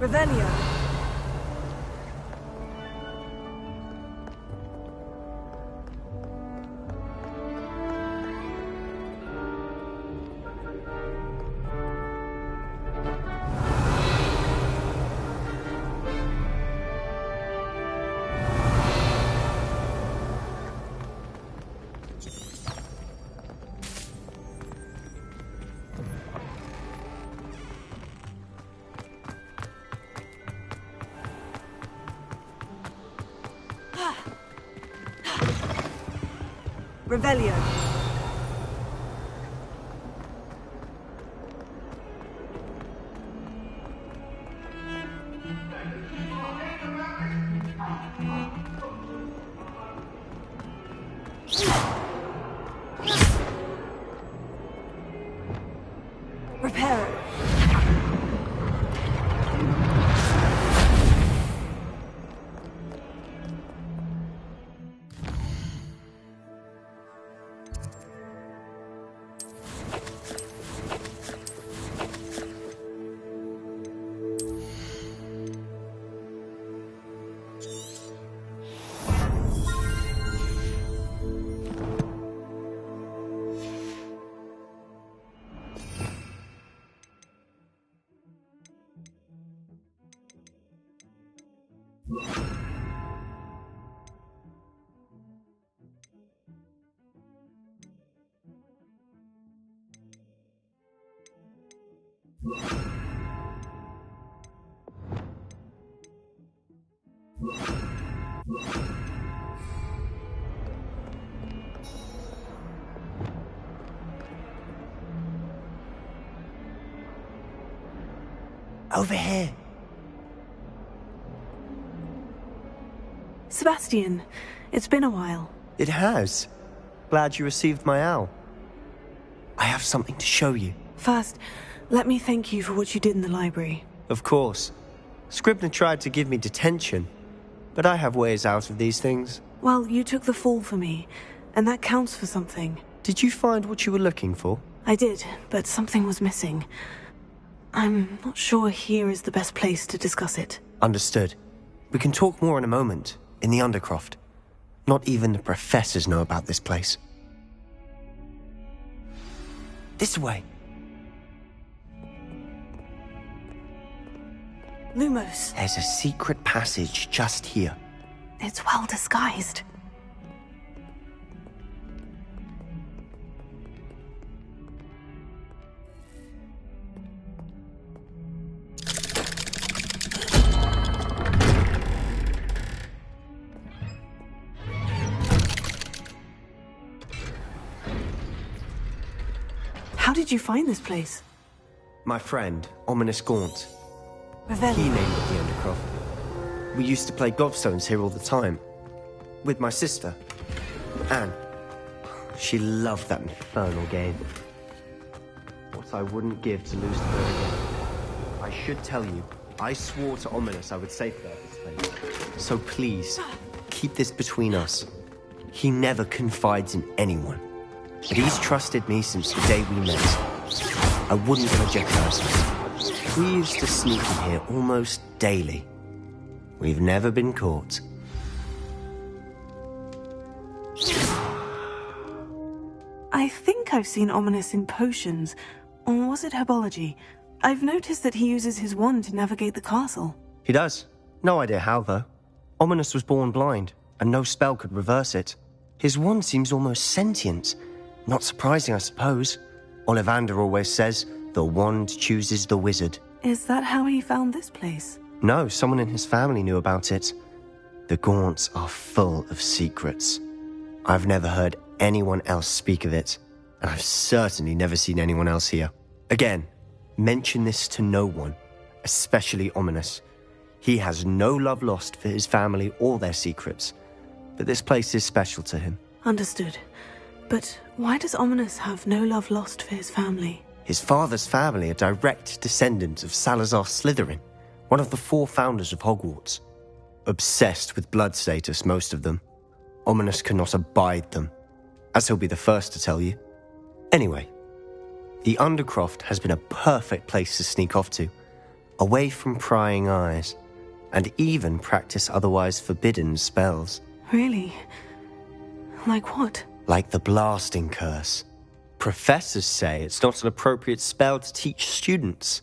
Revelio. Revelio. Reparo. Over here. Sebastian, it's been a while. It has. Glad you received my owl. I have something to show you. First, let me thank you for what you did in the library. Of course. Scribner tried to give me detention, but I have ways out of these things. Well, you took the fall for me, and that counts for something. Did you find what you were looking for? I did, but something was missing. I'm not sure here is the best place to discuss it. Understood. We can talk more in a moment, in the Undercroft. Not even the professors know about this place. This way. Lumos. There's a secret passage just here. It's well disguised. How did you find this place? My friend, Ominous Gaunt. Revelio. He named it the Undercroft. We used to play gobstones here all the time. With my sister, Anne. She loved that infernal game. What I wouldn't give to lose to her again. I should tell you, I swore to Ominous I would safeguard this place. So please, keep this between us. He never confides in anyone. But he's trusted me since the day we met. I wouldn't want to jeopardize it. We used to sneak in here almost daily. We've never been caught. I think I've seen Ominous in potions. Or was it herbology? I've noticed that he uses his wand to navigate the castle. He does. No idea how, though. Ominous was born blind, and no spell could reverse it. His wand seems almost sentient. Not surprising, I suppose. Ollivander always says, the wand chooses the wizard. Is that how he found this place? No, someone in his family knew about it. The Gaunts are full of secrets. I've never heard anyone else speak of it, and I've certainly never seen anyone else here. Again, mention this to no one, especially Ominous. He has no love lost for his family or their secrets, but this place is special to him. Understood. But why does Ominous have no love lost for his family? His father's family are direct descendants of Salazar Slytherin, one of the 4 founders of Hogwarts. Obsessed with blood status, most of them. Ominous cannot abide them, as he'll be the first to tell you. Anyway, the Undercroft has been a perfect place to sneak off to, away from prying eyes, and even practice otherwise forbidden spells. Really? Like what? Like the blasting curse. Professors say it's not an appropriate spell to teach students.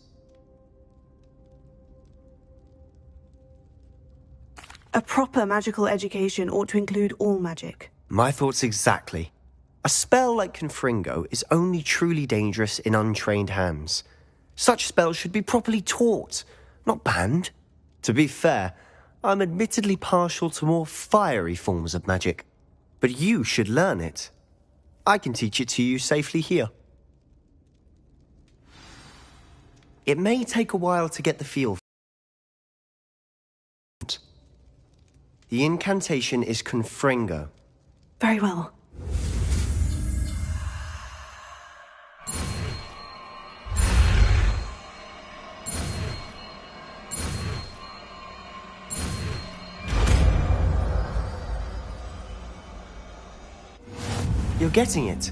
A proper magical education ought to include all magic. My thoughts exactly. A spell like Confringo is only truly dangerous in untrained hands. Such spells should be properly taught, not banned. To be fair, I'm admittedly partial to more fiery forms of magic. But you should learn it. I can teach it to you safely here. It may take a while to get the feel. The incantation is Confringo. Very well. You're getting it.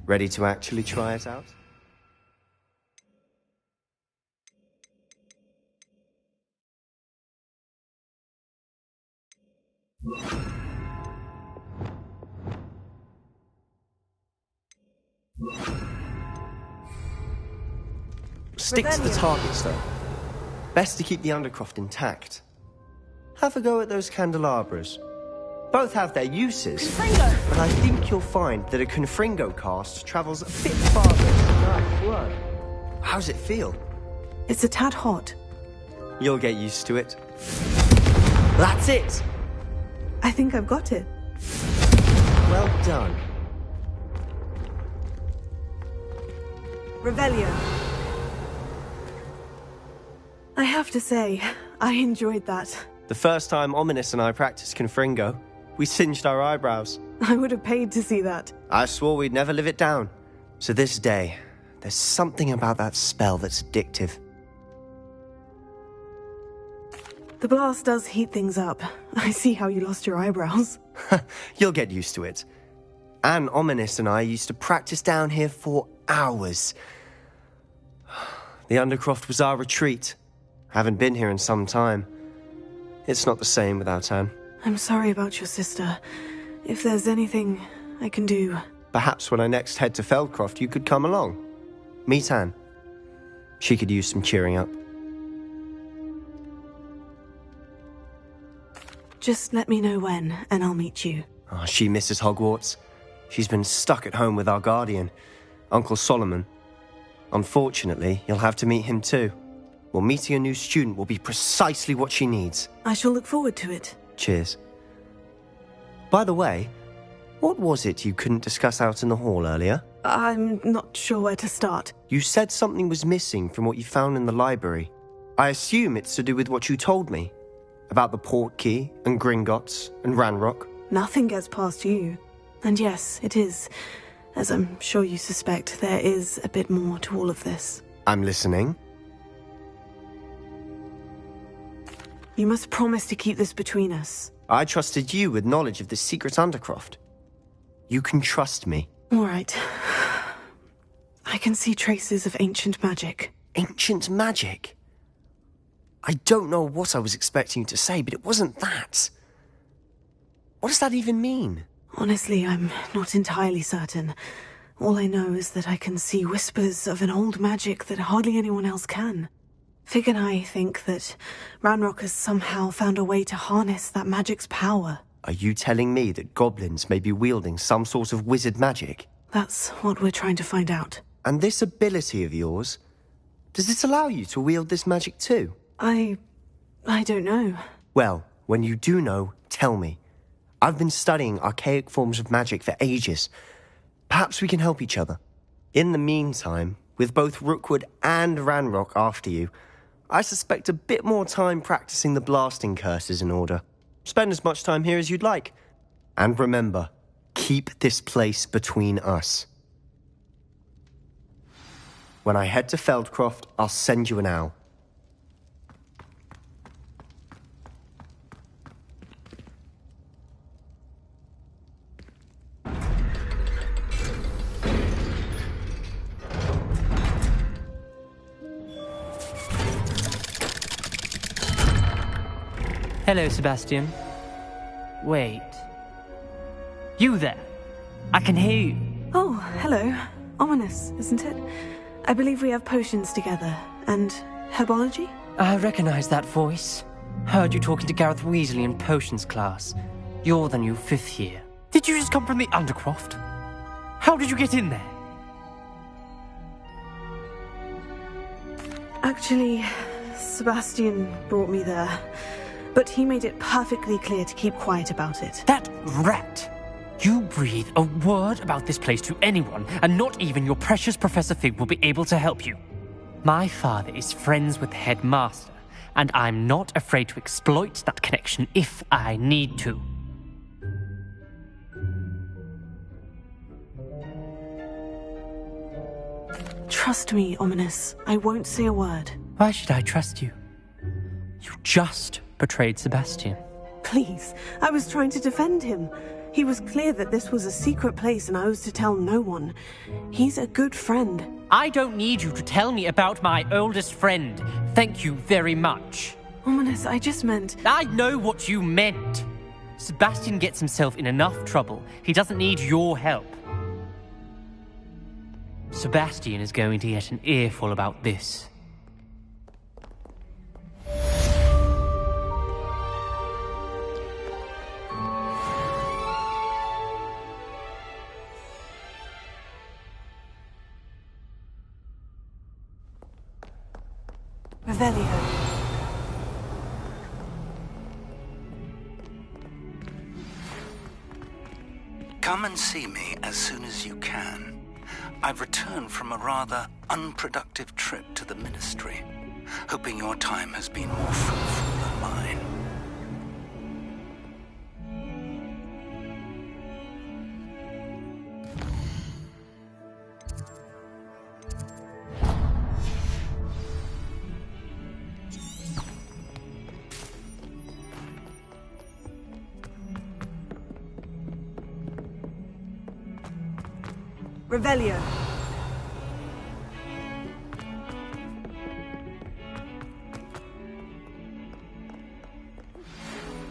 Ready to actually try it out? Stick to the targets, though. Best to keep the Undercroft intact. Have a go at those candelabras. Both have their uses, but I think you'll find that a Confringo cast travels a bit farther than that word. How's it feel? It's a tad hot. You'll get used to it. That's it! I think I've got it. Well done. Revelio. I have to say, I enjoyed that. The first time Ominous and I practiced Confringo, we singed our eyebrows. I would have paid to see that. I swore we'd never live it down. So this day, there's something about that spell that's addictive. The blast does heat things up. I see how you lost your eyebrows. You'll get used to it. Anne, Ominous and I used to practice down here for hours. The Undercroft was our retreat. Haven't been here in some time. It's not the same without Anne. I'm sorry about your sister. If there's anything I can do... Perhaps when I next head to Feldcroft, you could come along. Meet Anne. She could use some cheering up. Just let me know when, and I'll meet you. Oh, she misses Hogwarts. She's been stuck at home with our guardian, Uncle Solomon. Unfortunately, you'll have to meet him too. Well, meeting a new student will be precisely what she needs. I shall look forward to it. Cheers. By the way, what was it you couldn't discuss out in the hall earlier? I'm not sure where to start. You said something was missing from what you found in the library. I assume it's to do with what you told me. About the Portkey, and Gringotts, and Ranrock. Nothing gets past you. And yes, it is. As I'm sure you suspect, there is a bit more to all of this. I'm listening. You must promise to keep this between us. I trusted you with knowledge of this secret Undercroft. You can trust me. All right. I can see traces of ancient magic. Ancient magic? I don't know what I was expecting you to say, but it wasn't that. What does that even mean? Honestly, I'm not entirely certain. All I know is that I can see whispers of an old magic that hardly anyone else can. Fig and I think that Ranrock has somehow found a way to harness that magic's power. Are you telling me that goblins may be wielding some sort of wizard magic? That's what we're trying to find out. And this ability of yours, does it allow you to wield this magic too? I don't know. Well, when you do know, tell me. I've been studying archaic forms of magic for ages. Perhaps we can help each other. In the meantime, with both Rookwood and Ranrock after you, I suspect a bit more time practicing the blasting curse is in order. Spend as much time here as you'd like. And remember, keep this place between us. When I head to Feldcroft, I'll send you an owl. Hello, Sebastian. Wait. You there? I can hear you. Oh, hello. Ominous, isn't it? I believe we have potions together. And herbology? I recognize that voice. Heard you talking to Gareth Weasley in potions class. You're the new 5th year. Did you just come from the Undercroft? How did you get in there? Actually, Sebastian brought me there. But he made it perfectly clear to keep quiet about it. That rat! You breathe a word about this place to anyone, and not even your precious Professor Fig will be able to help you. My father is friends with the headmaster, and I'm not afraid to exploit that connection if I need to. Trust me, Ominous. I won't say a word. Why should I trust you? You just betrayed Sebastian. Please, I was trying to defend him. He was clear that this was a secret place and I was to tell no one. He's a good friend. I don't need you to tell me about my oldest friend. Thank you very much. Ominous, I just meant... I know what you meant. Sebastian gets himself in enough trouble. He doesn't need your help. Sebastian is going to get an earful about this. Revelio. Come and see me as soon as you can. I've returned from a rather unproductive trip to the Ministry, hoping your time has been more fruitful than mine. Revelio.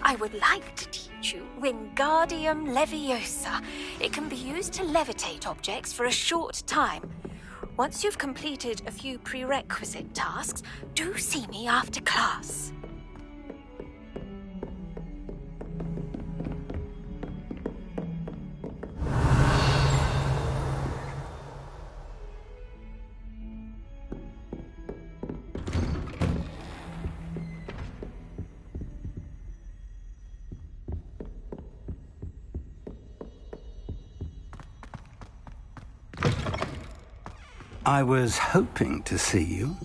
I would like to teach you Wingardium Leviosa. It can be used to levitate objects for a short time. Once you've completed a few prerequisite tasks, do see me after class. I was hoping to see you.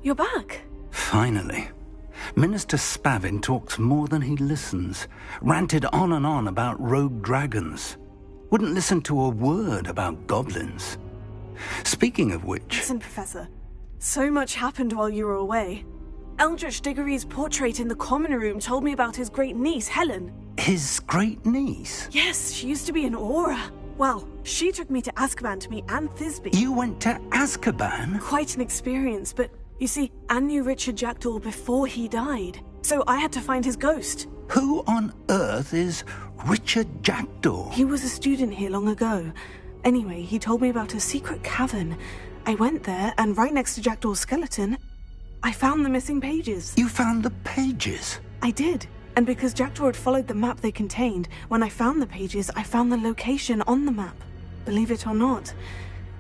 You're back. Finally. Minister Spavin talks more than he listens. Ranted on and on about rogue dragons. Wouldn't listen to a word about goblins. Speaking of which... Listen, Professor. So much happened while you were away. Eldritch Diggory's portrait in the common room told me about his great niece, Helen. His great niece? Yes, she used to be an Aura. Well, she took me to Azkaban to meet Anne Thisbe. You went to Azkaban? Quite an experience, but you see, Anne knew Richard Jackdaw before he died, so I had to find his ghost. Who on earth is Richard Jackdaw? He was a student here long ago. Anyway, he told me about a secret cavern. I went there, and right next to Jackdaw's skeleton, I found the missing pages. You found the pages? I did. And because Jackdaw had followed the map they contained, when I found the pages, I found the location on the map. Believe it or not,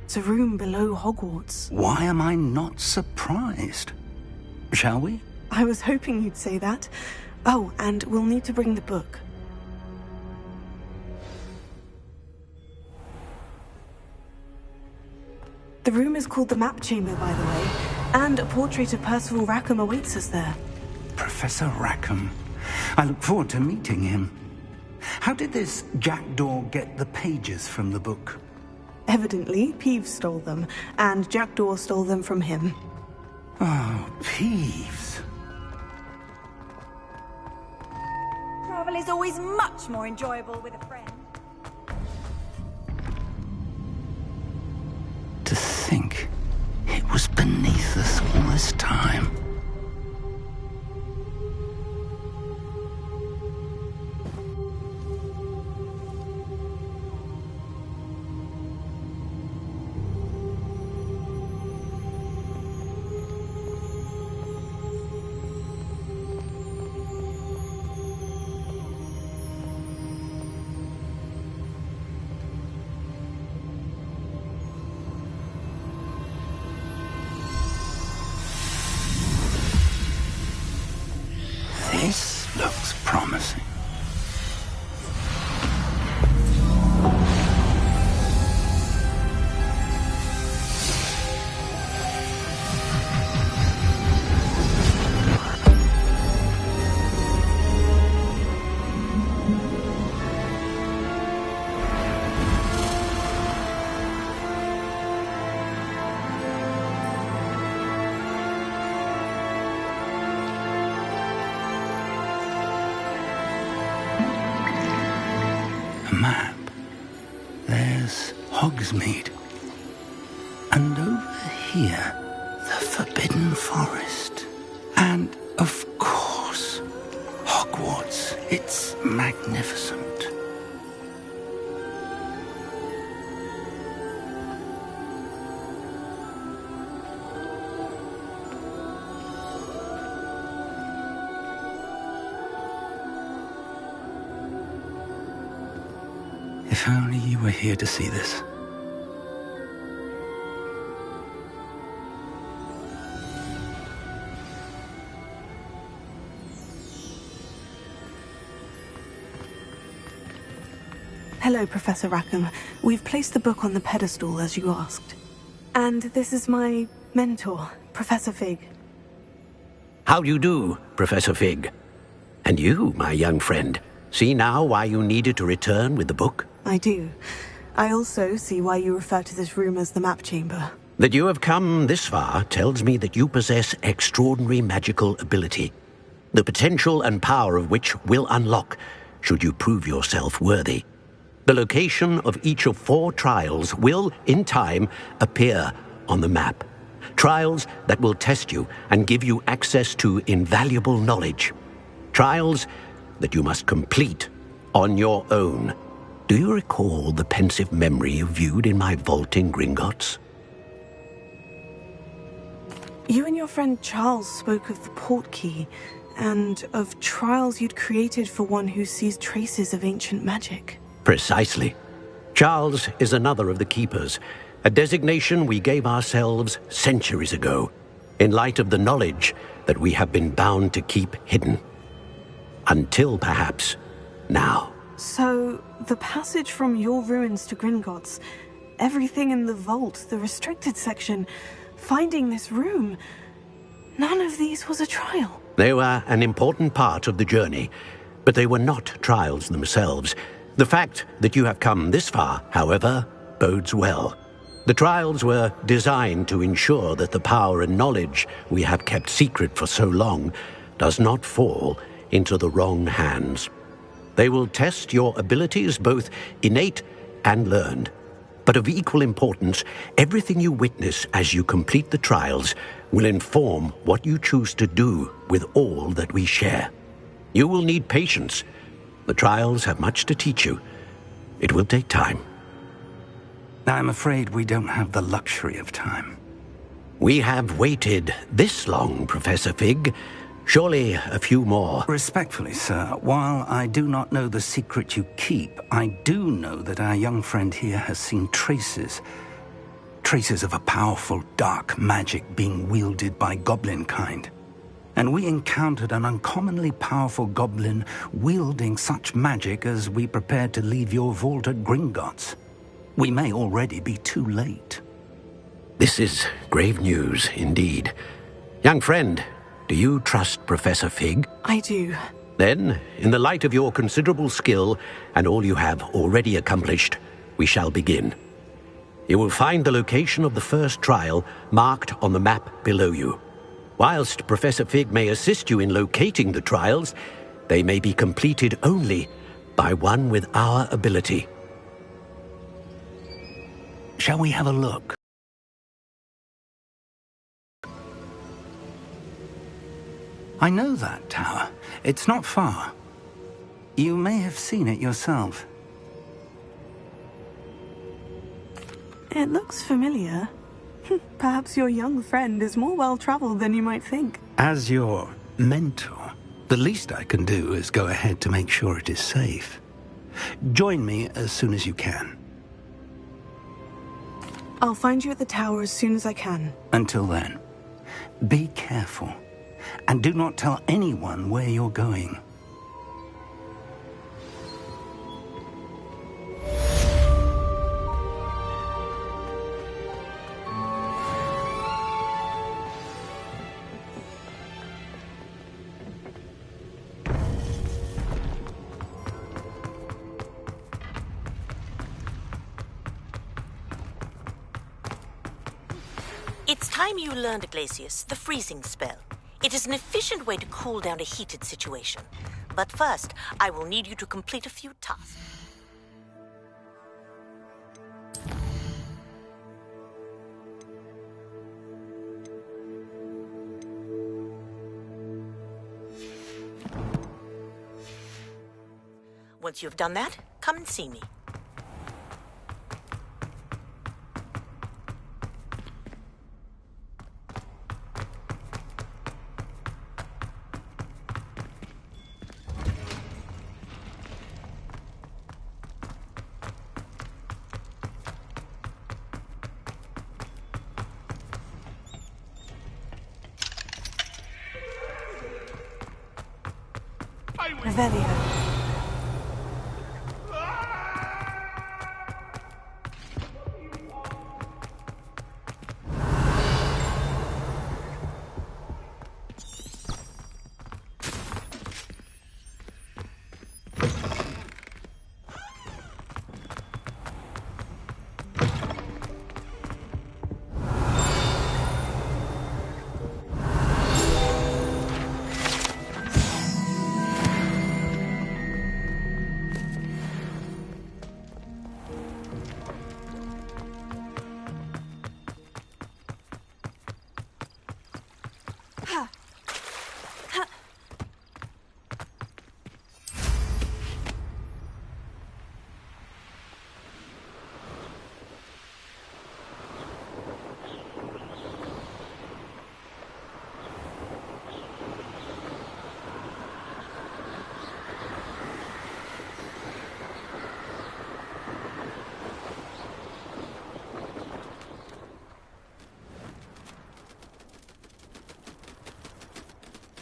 it's a room below Hogwarts. Why am I not surprised? Shall we? I was hoping you'd say that. Oh, and we'll need to bring the book. The room is called the Map Chamber, by the way, and a portrait of Percival Rackham awaits us there. Professor Rackham. I look forward to meeting him. How did this Jackdaw get the pages from the book? Evidently, Peeves stole them, and Jackdaw stole them from him. Oh, Peeves. Travel is always much more enjoyable with a friend. To think it was beneath us all this time. This looks promising. Map. There's Hogsmeade. And over here, the Forbidden Forest. And, of course, Hogwarts. It's magnificent. If only you were here to see this. Hello, Professor Rackham. We've placed the book on the pedestal as you asked. And this is my mentor, Professor Fig. How do you do, Professor Fig? And you, my young friend, see now why you needed to return with the book? I do. I also see why you refer to this room as the Map Chamber. That you have come this far tells me that you possess extraordinary magical ability, the potential and power of which will unlock should you prove yourself worthy. The location of each of 4 trials will, in time, appear on the map. Trials that will test you and give you access to invaluable knowledge. Trials that you must complete on your own. Do you recall the pensive memory you viewed in my vault in Gringotts? You and your friend Charles spoke of the portkey, and of trials you'd created for one who sees traces of ancient magic. Precisely. Charles is another of the Keepers, a designation we gave ourselves centuries ago, in light of the knowledge that we have been bound to keep hidden. Until, perhaps, now. So, the passage from your ruins to Gringotts, everything in the vault, the restricted section, finding this room, none of these was a trial. They were an important part of the journey, but they were not trials themselves. The fact that you have come this far, however, bodes well. The trials were designed to ensure that the power and knowledge we have kept secret for so long does not fall into the wrong hands. They will test your abilities, both innate and learned. But of equal importance, everything you witness as you complete the trials will inform what you choose to do with all that we share. You will need patience. The trials have much to teach you. It will take time. I'm afraid we don't have the luxury of time. We have waited this long, Professor Fig. Surely a few more. Respectfully, sir, while I do not know the secret you keep, I do know that our young friend here has seen traces of a powerful dark magic being wielded by goblin kind. And we encountered an uncommonly powerful goblin wielding such magic as we prepared to leave your vault at Gringotts. We may already be too late. This is grave news, indeed. Young friend, do you trust Professor Fig? I do. Then, in the light of your considerable skill and all you have already accomplished, we shall begin. You will find the location of the first trial marked on the map below you. Whilst Professor Fig may assist you in locating the trials, they may be completed only by one with our ability. Shall we have a look? I know that tower. It's not far. You may have seen it yourself. It looks familiar. Perhaps your young friend is more well-traveled than you might think. As your mentor, the least I can do is go ahead to make sure it is safe. Join me as soon as you can. I'll find you at the tower as soon as I can. Until then, be careful. And do not tell anyone where you're going. It's time you learned, Glacius, the freezing spell. It is an efficient way to cool down a heated situation. But first, I will need you to complete a few tasks. Once you've done that, come and see me. Revelio.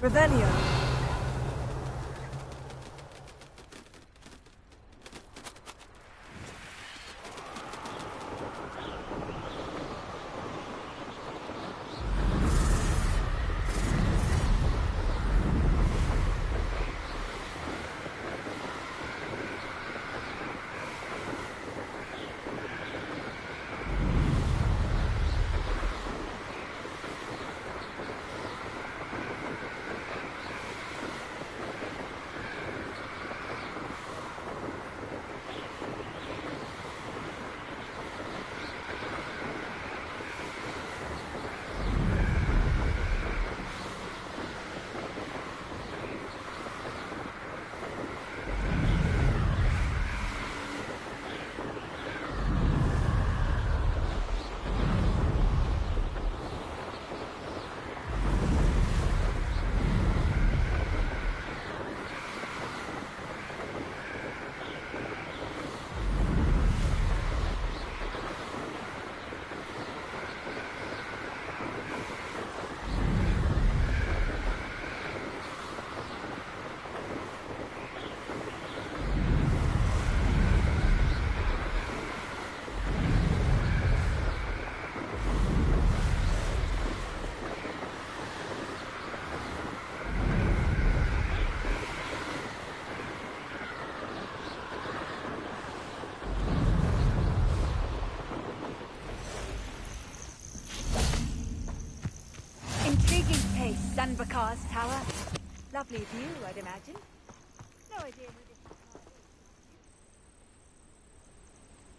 Revelio. Intriguing place, Sunbakar's tower. Lovely view, I'd imagine. No idea who this is.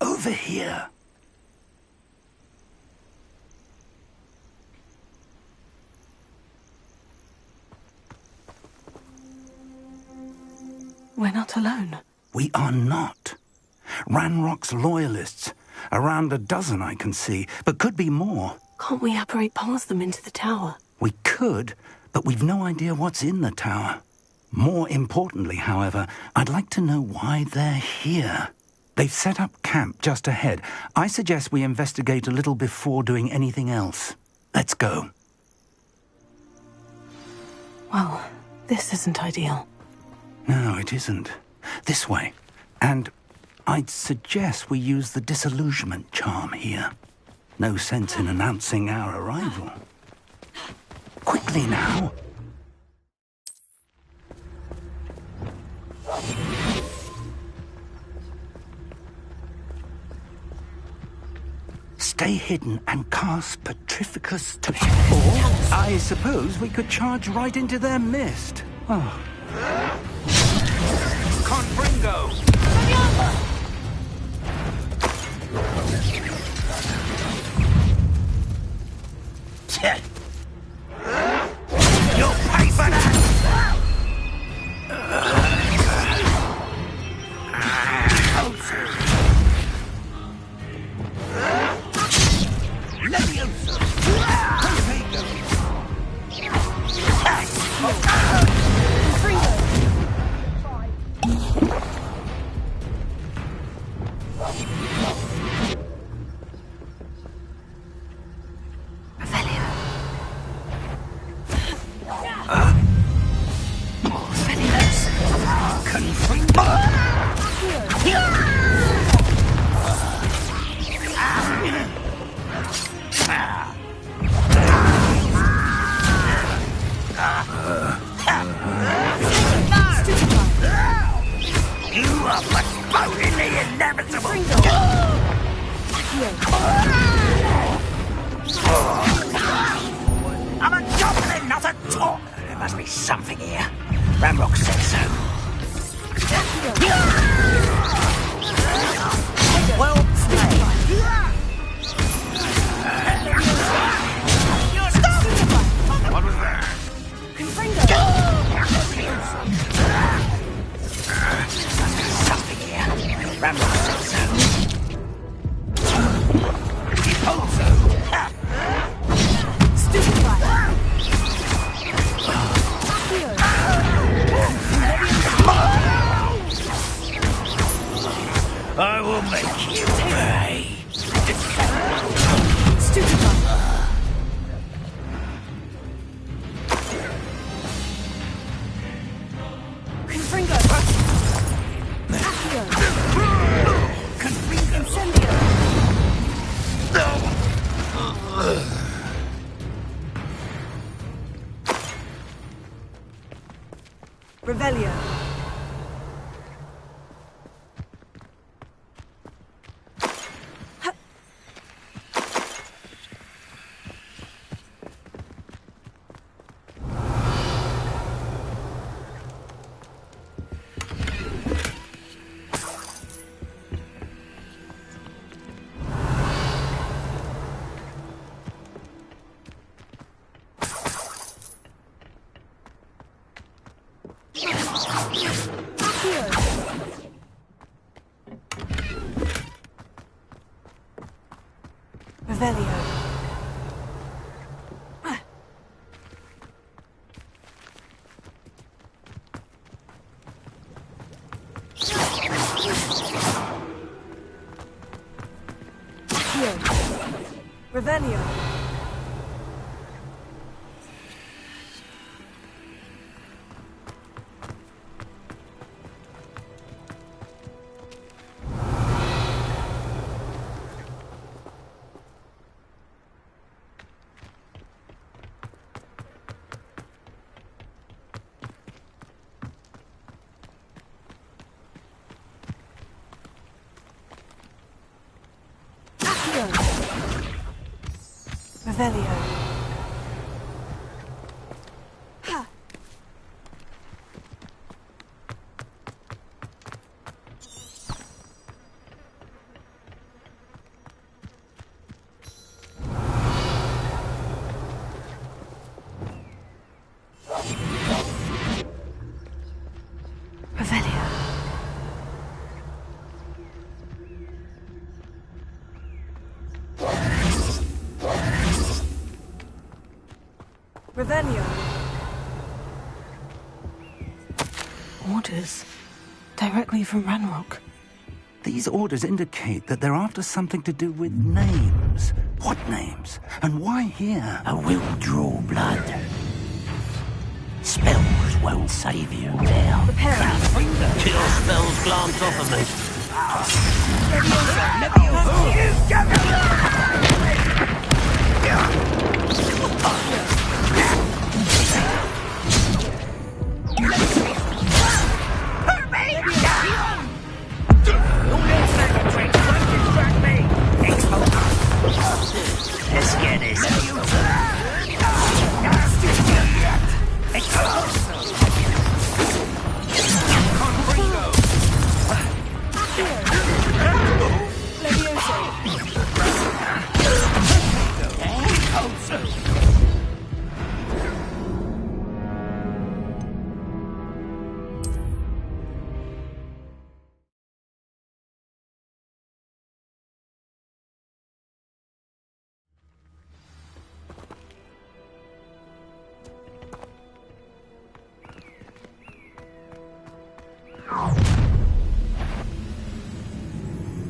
Over here. We're not alone. We are not. Ranrock's loyalists. Around a dozen I can see, but could be more. Can't we apparate past them into the tower? We could, but we've no idea what's in the tower. More importantly, however, I'd like to know why they're here. They've set up camp just ahead. I suggest we investigate a little before doing anything else. Let's go. Well, this isn't ideal. No, it isn't. This way. And I'd suggest we use the disillusionment charm here. No sense in announcing our arrival. Quickly now. Stay hidden and cast Petrificus to... Or, I suppose we could charge right into their mist. Oh. Confringo! You'll pay for that! I'm a goblin, not a talk. There must be something here. Ramrock said so. Well played. What was that? Something here. Ramrock said so. He told so. Stupid Revelio. Revelio. Revelio. Revelio. Ha. Revelio. Revelio. Orders. Directly from Ranrock. These orders indicate that they're after something to do with names. What names? And why here? I will draw blood. Spells won't save you there. Kill spells glance off of me. Let's get this.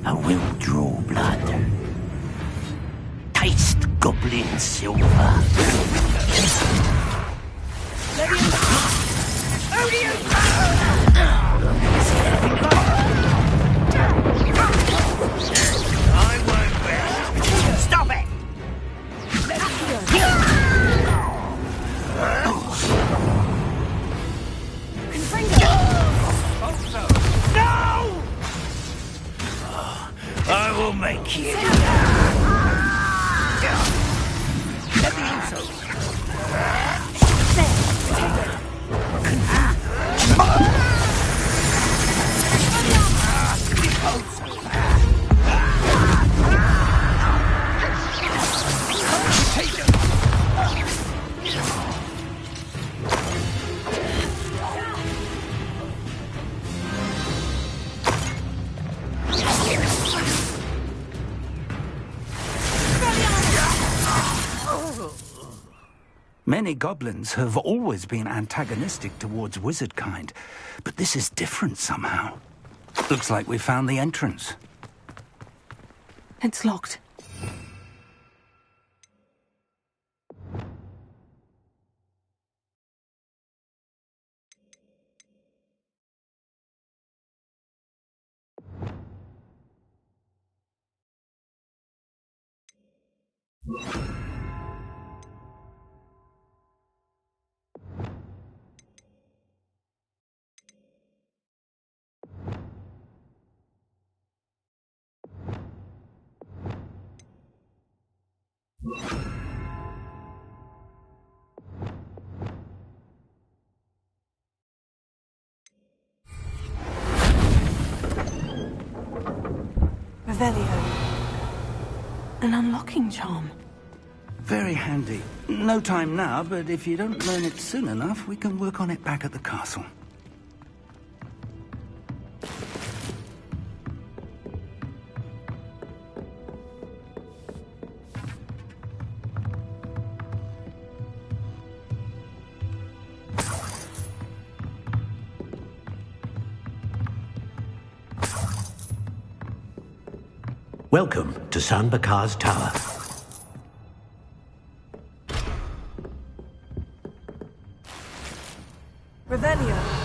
I will draw blood. Taste goblin silver. Stop it! I will make you. Many goblins have always been antagonistic towards wizard kind, but this is different somehow. Looks like we found the entrance. It's locked. Revelio. An unlocking charm. Very handy. No time now, but if you don't learn it soon enough, we can work on it back at the castle. Welcome to San Bakar's Tower. Revelio.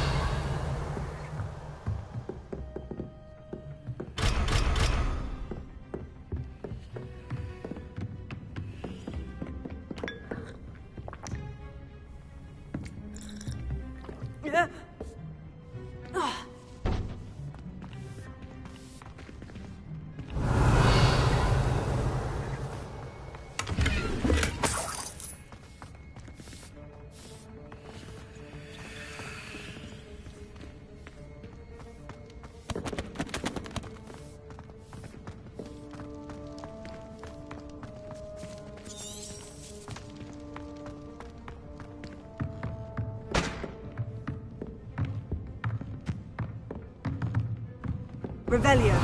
Revelio.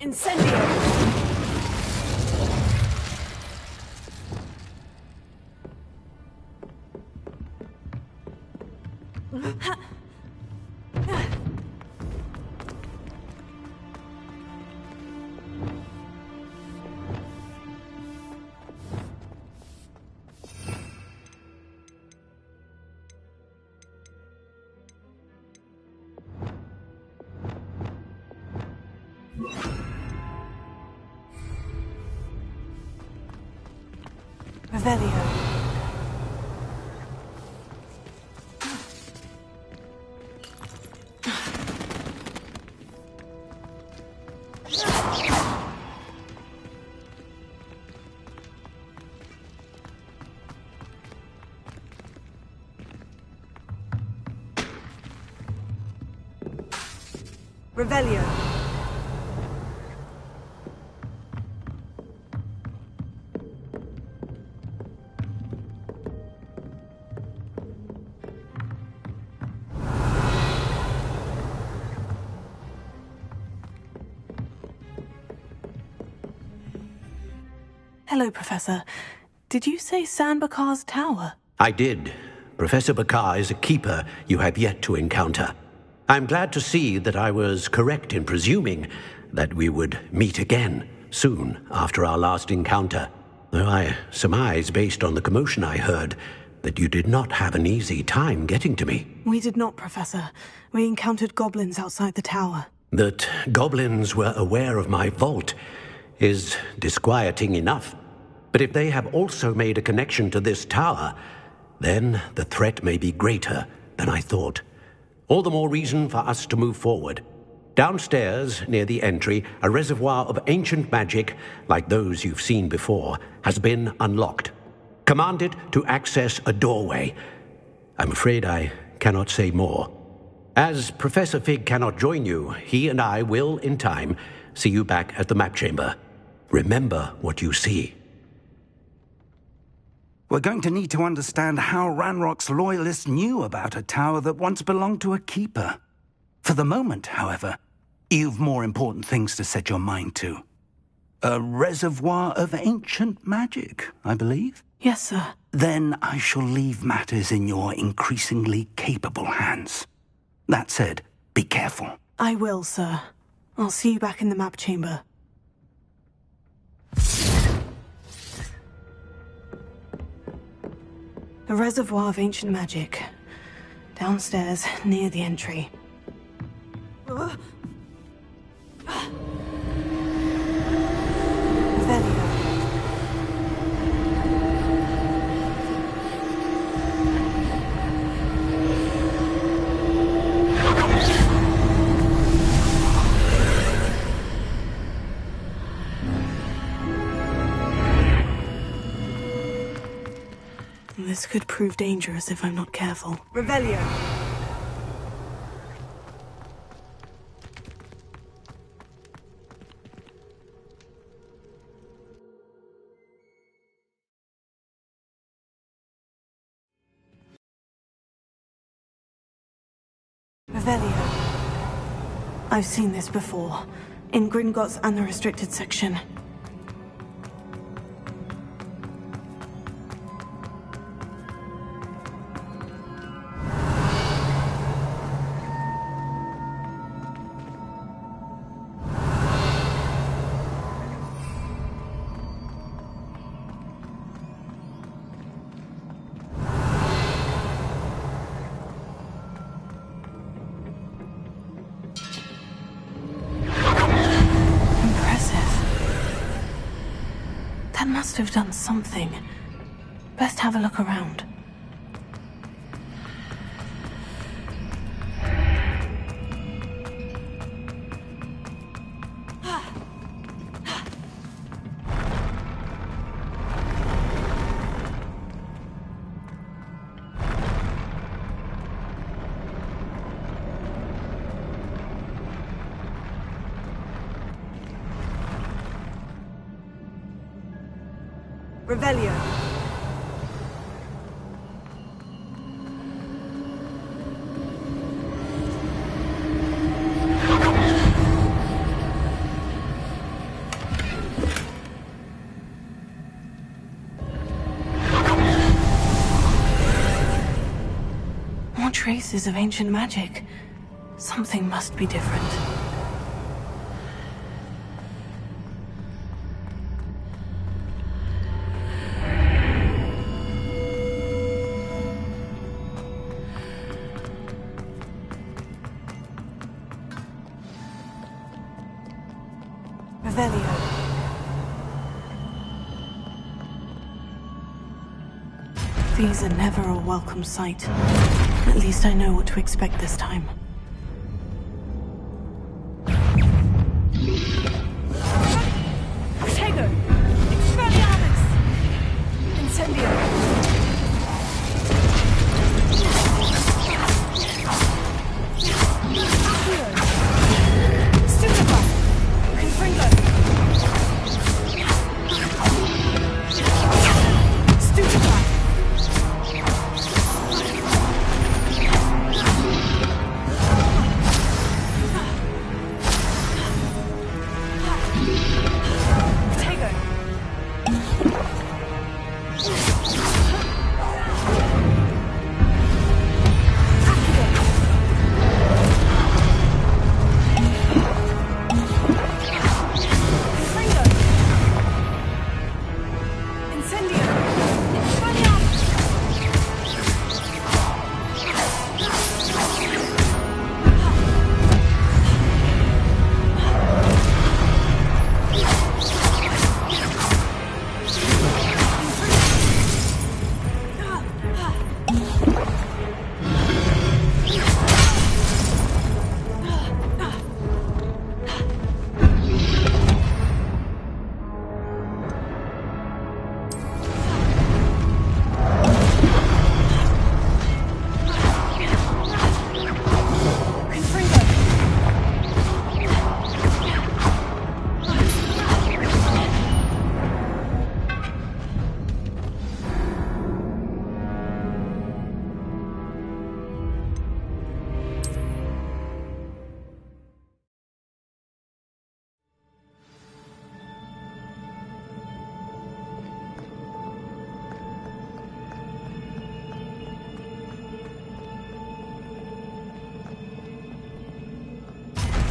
Incendio. Revelio. Revelio. Hello, Professor. Did you say San Bakar's Tower? I did. Professor Bakar is a keeper you have yet to encounter. I'm glad to see that I was correct in presuming that we would meet again soon after our last encounter. Though I surmise, based on the commotion I heard, that you did not have an easy time getting to me. We did not, Professor. We encountered goblins outside the tower. That goblins were aware of my vault is disquieting enough. But if they have also made a connection to this tower, then the threat may be greater than I thought. All the more reason for us to move forward. Downstairs, near the entry, a reservoir of ancient magic, like those you've seen before, has been unlocked. Command it to access a doorway. I'm afraid I cannot say more. As Professor Fig cannot join you, he and I will, in time, see you back at the map chamber. Remember what you see. We're going to need to understand how Ranrock's loyalists knew about a tower that once belonged to a keeper. For the moment, however, you've more important things to set your mind to. A reservoir of ancient magic, I believe? Yes, sir. Then I shall leave matters in your increasingly capable hands. That said, be careful. I will, sir. I'll see you back in the map chamber. A reservoir of ancient magic. Downstairs, near the entry. Revelio. This could prove dangerous if I'm not careful. Revelio. Revelio. I've seen this before. In Gringotts and the restricted section. That must have done something. Best have a look around. Revelio. More traces of ancient magic. Something must be different. Revelio. These are never a welcome sight. At least I know what to expect this time. Protego! Expelliarmus! Incendio!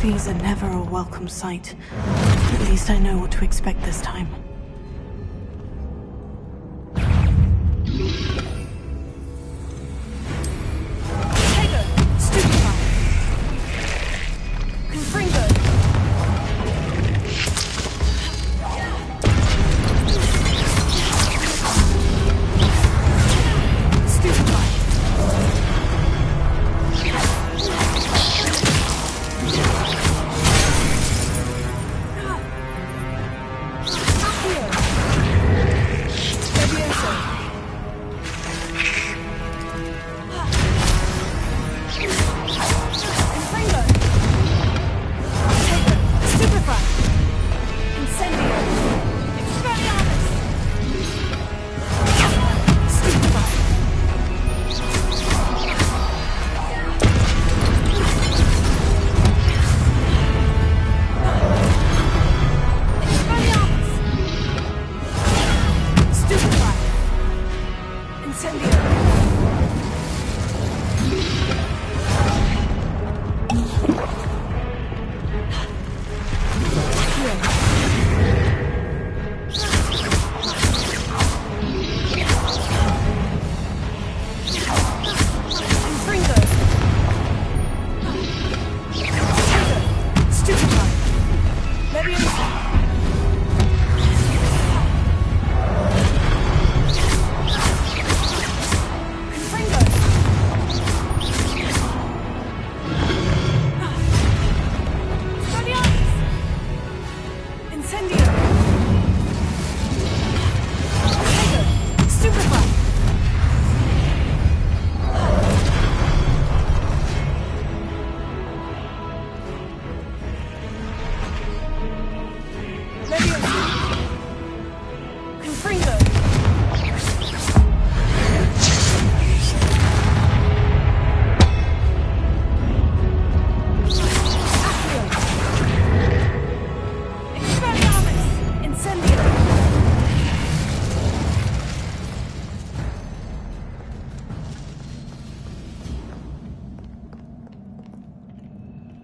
These are never a welcome sight. At least I know what to expect this time.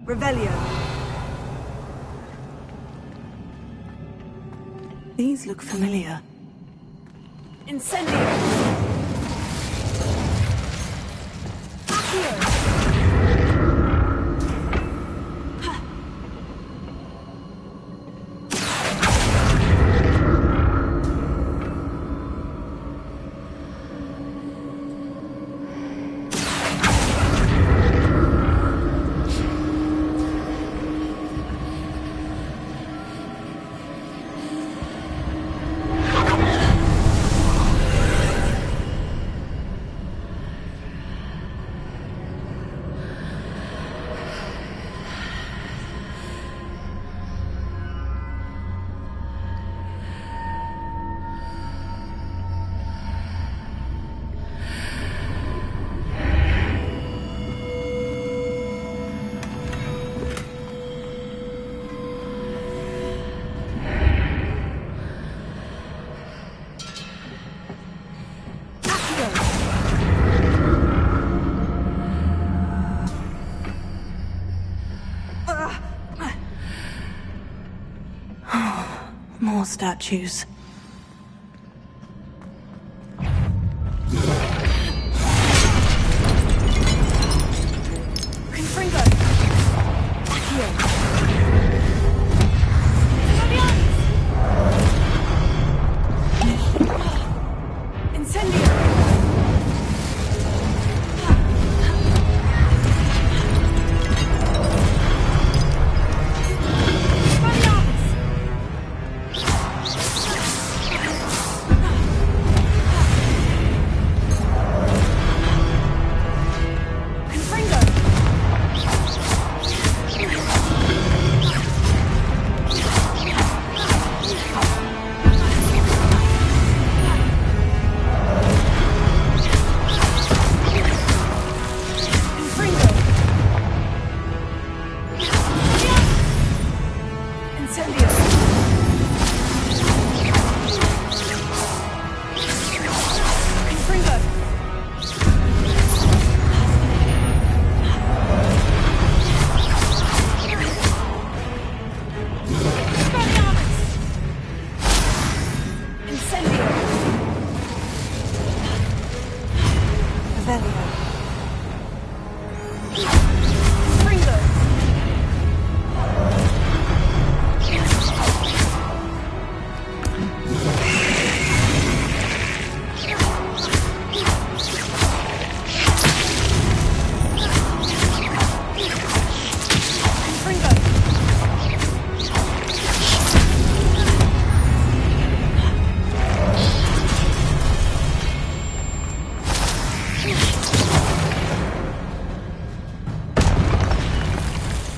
Revelio. These look familiar. Incendio. More statues. Confringo. Accio. Incendio.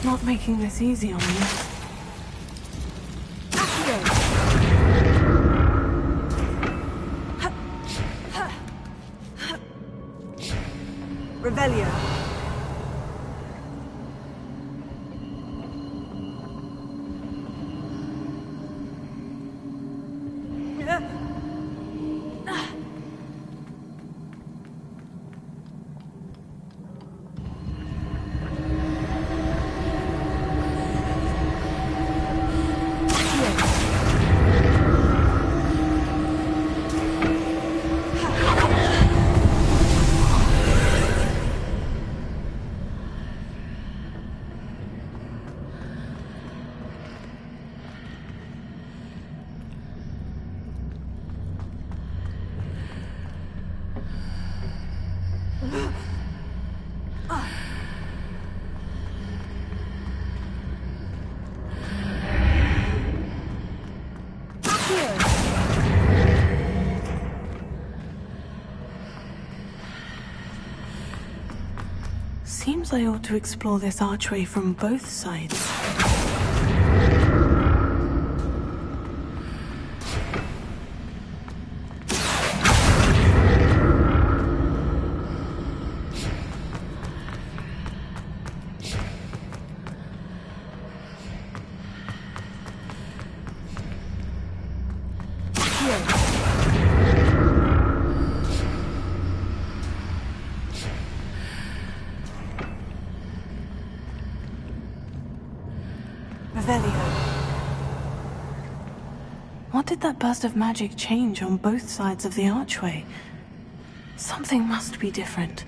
Not making this easy on me. Revelio. Perhaps I ought to explore this archway from both sides. What did that burst of magic change on both sides of the archway? Something must be different.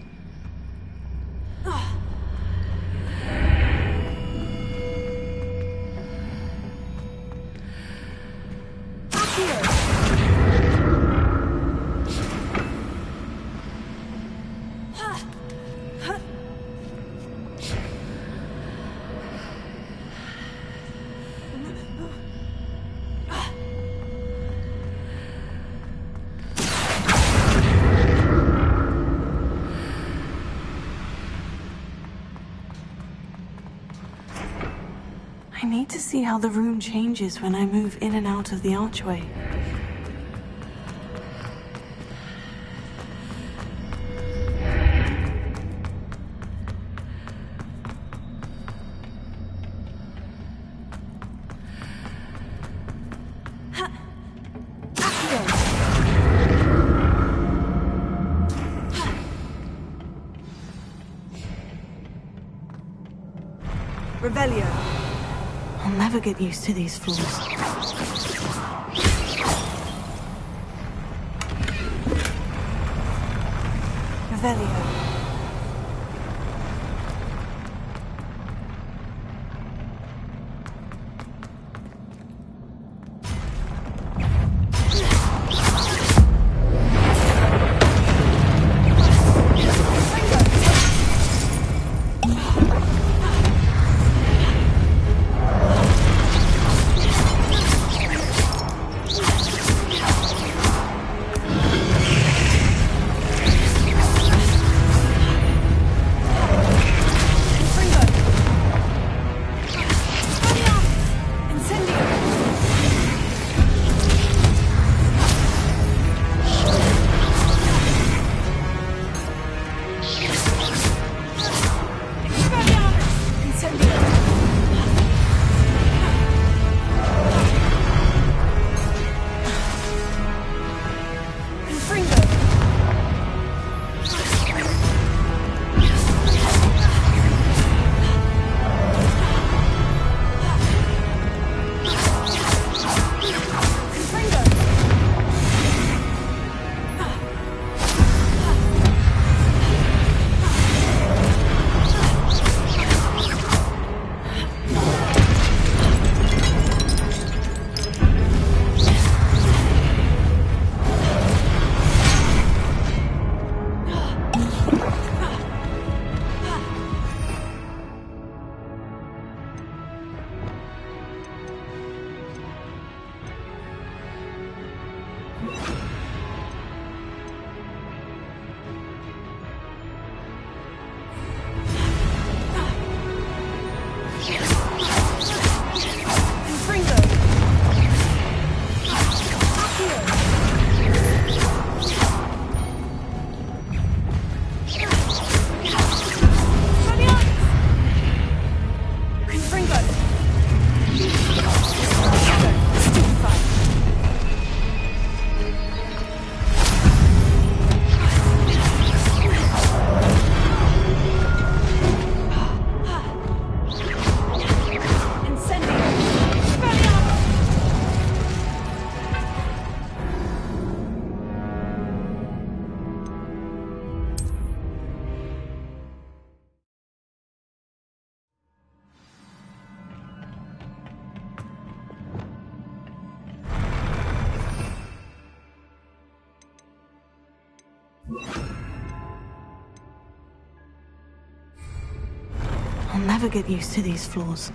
I need to see how the room changes when I move in and out of the archway. Revelio. I'll never get used to these floors. Revelio. I'll never get used to these floors.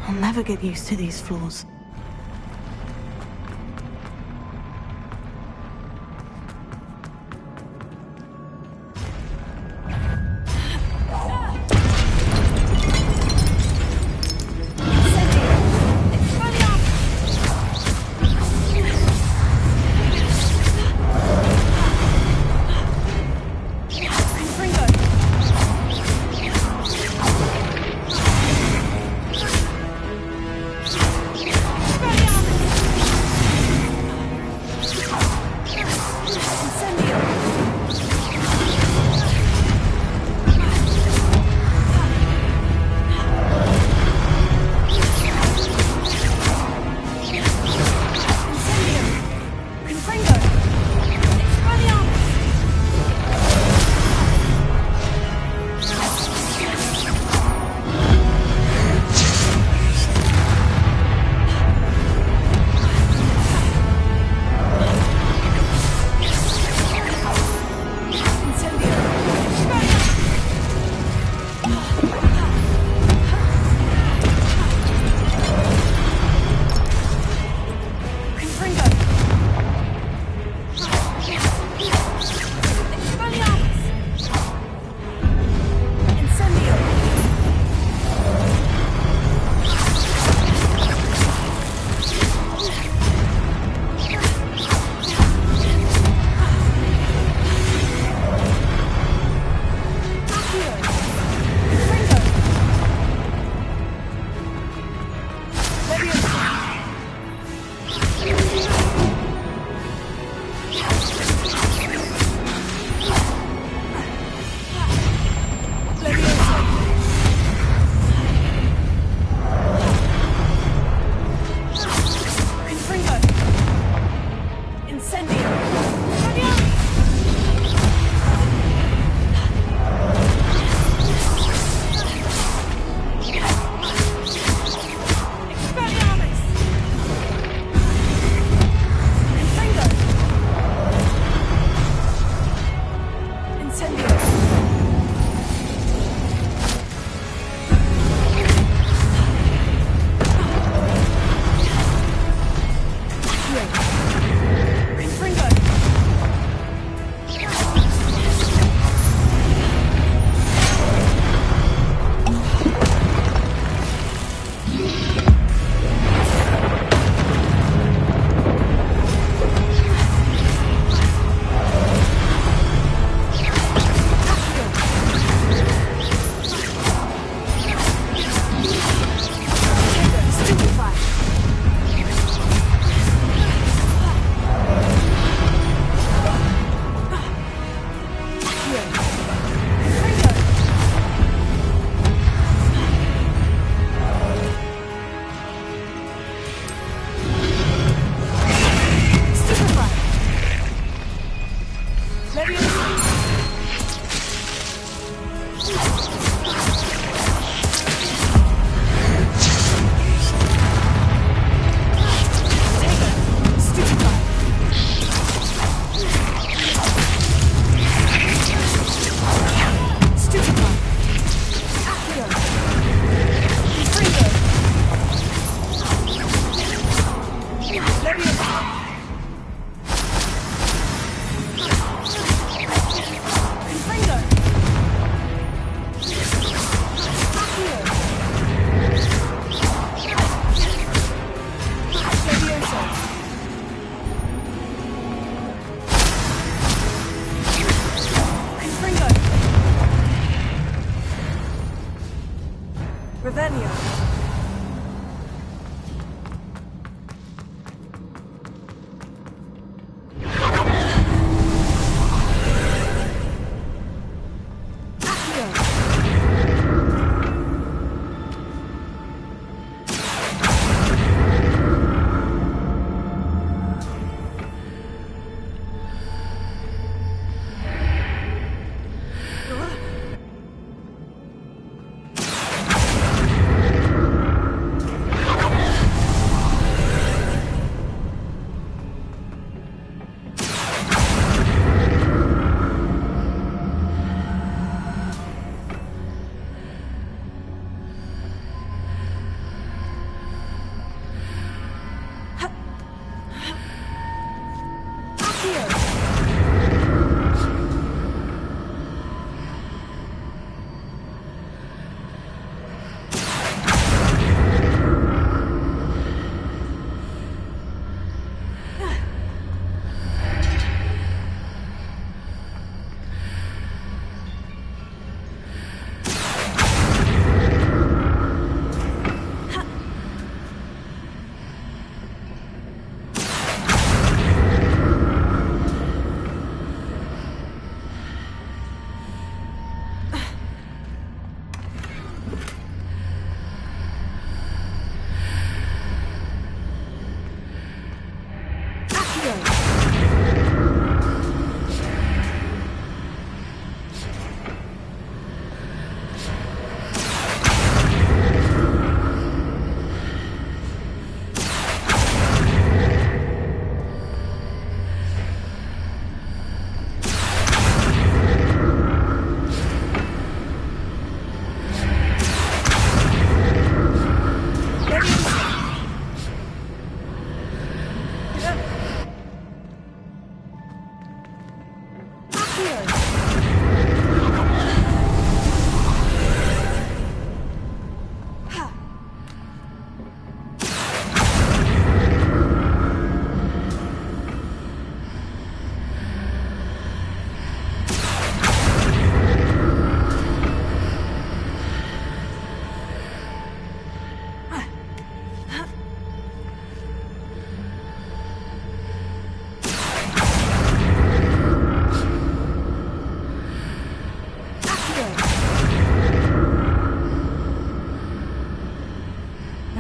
I'll never get used to these floors.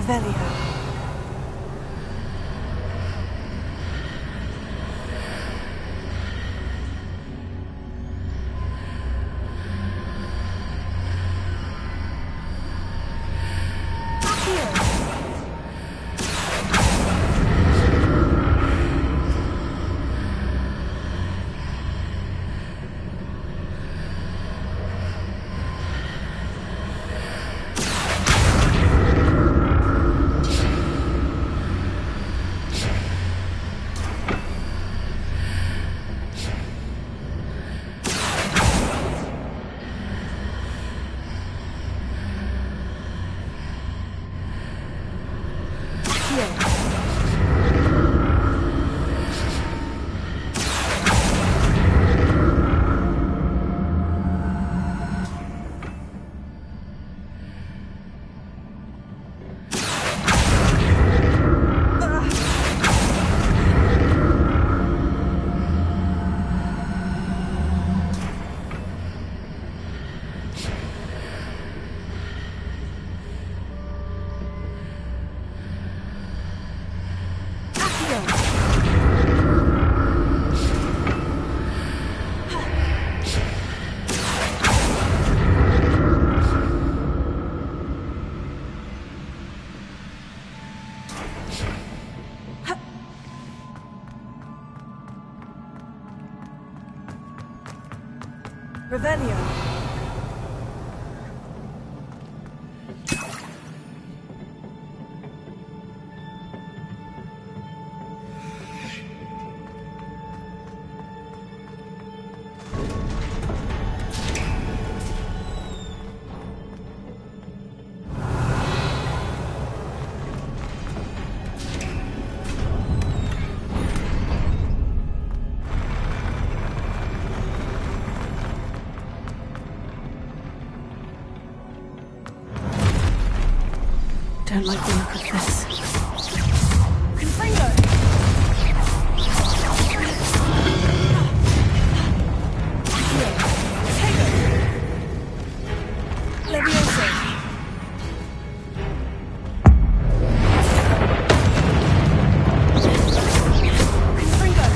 Revelio. Revelio. Don't like the look of this. Confringo! Leviosa! Confringo!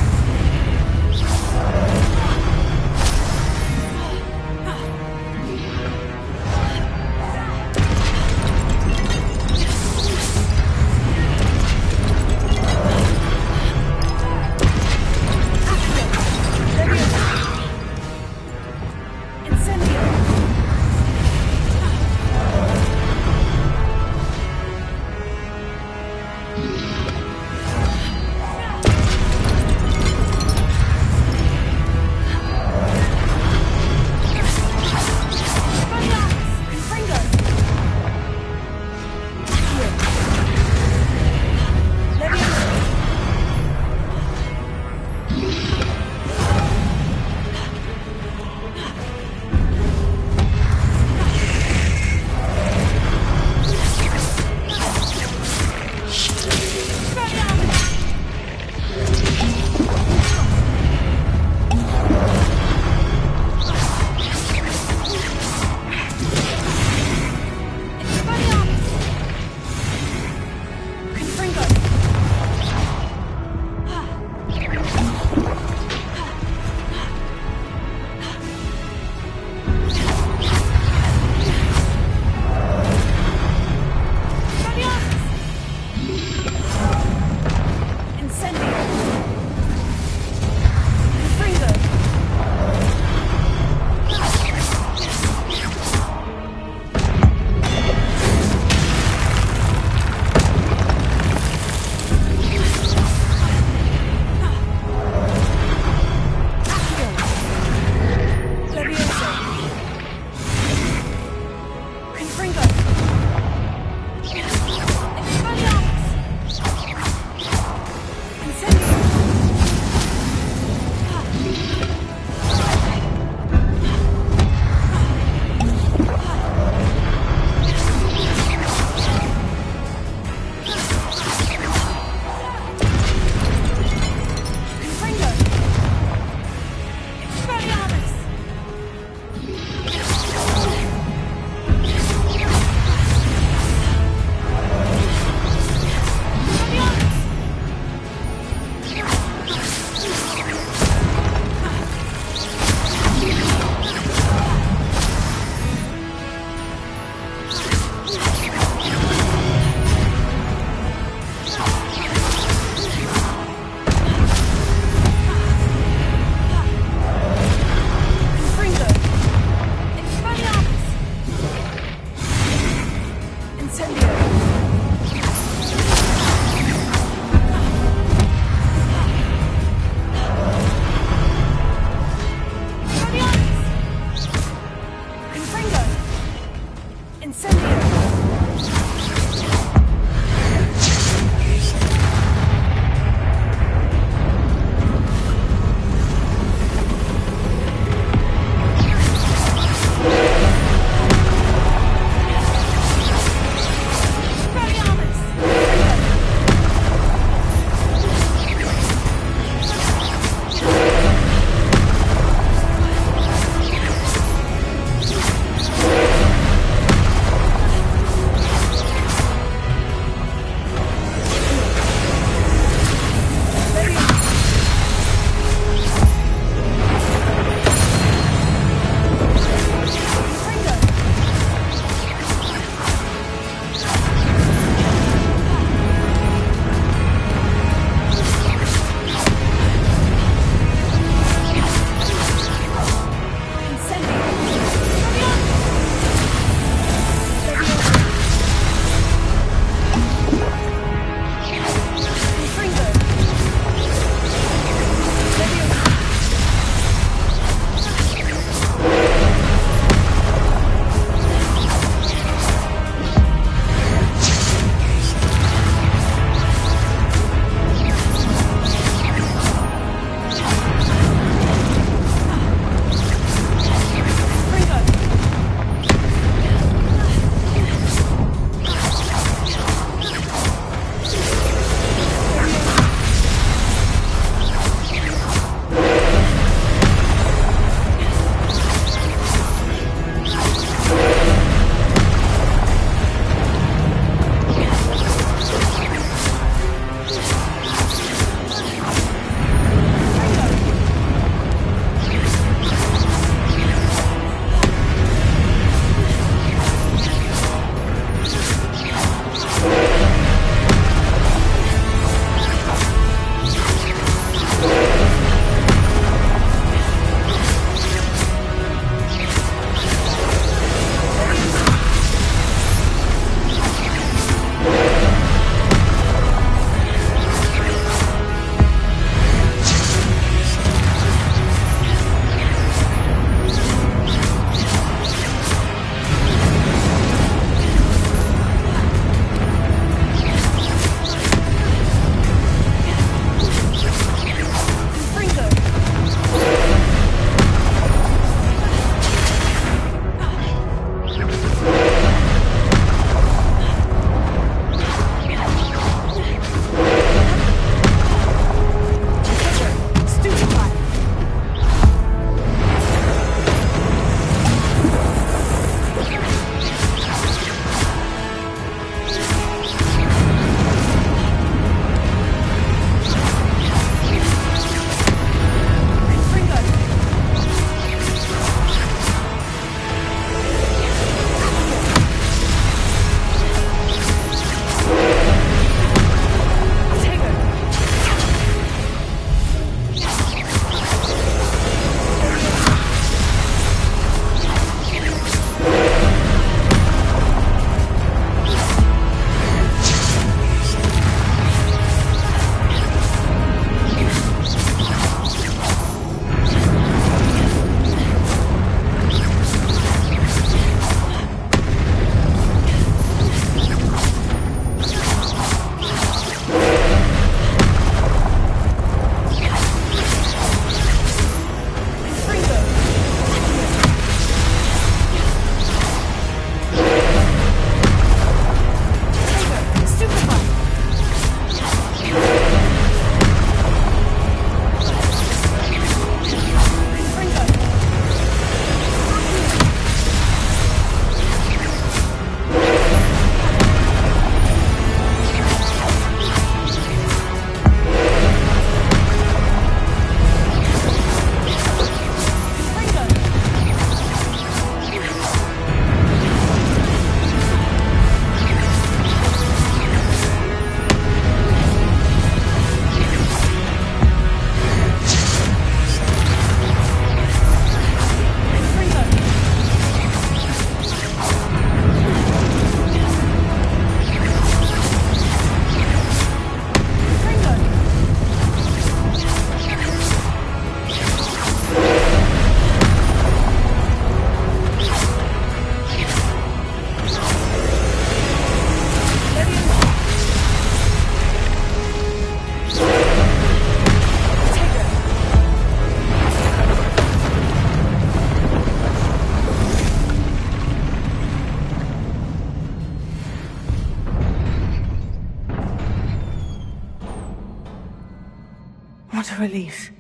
What a relief.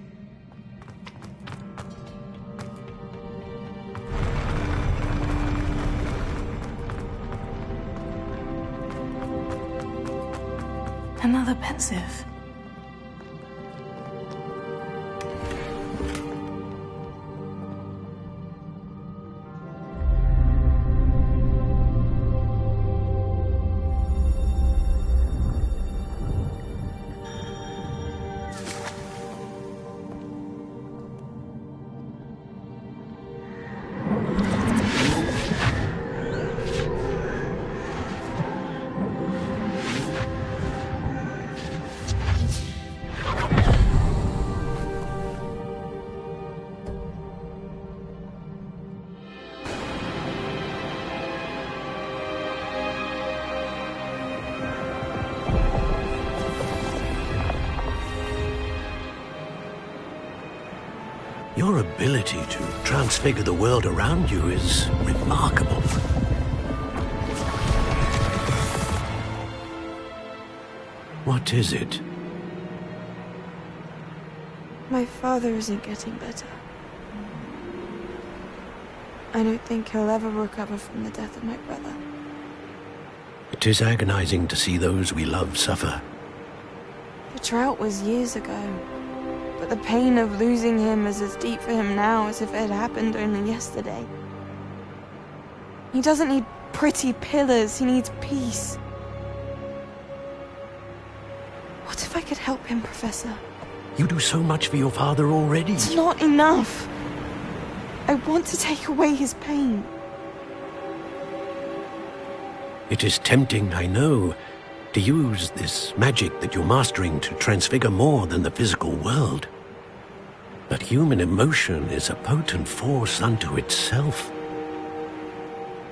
Another pensive. Your ability to transfigure the world around you is remarkable. What is it? My father isn't getting better. I don't think he'll ever recover from the death of my brother. It is agonizing to see those we love suffer. The drought was years ago, but the pain of losing him is as deep for him now as if it had happened only yesterday. He doesn't need pretty pillars, he needs peace. What if I could help him, Professor? You do so much for your father already. It's not enough. I want to take away his pain. It is tempting, I know, to use this magic that you're mastering to transfigure more than the physical world. But human emotion is a potent force unto itself.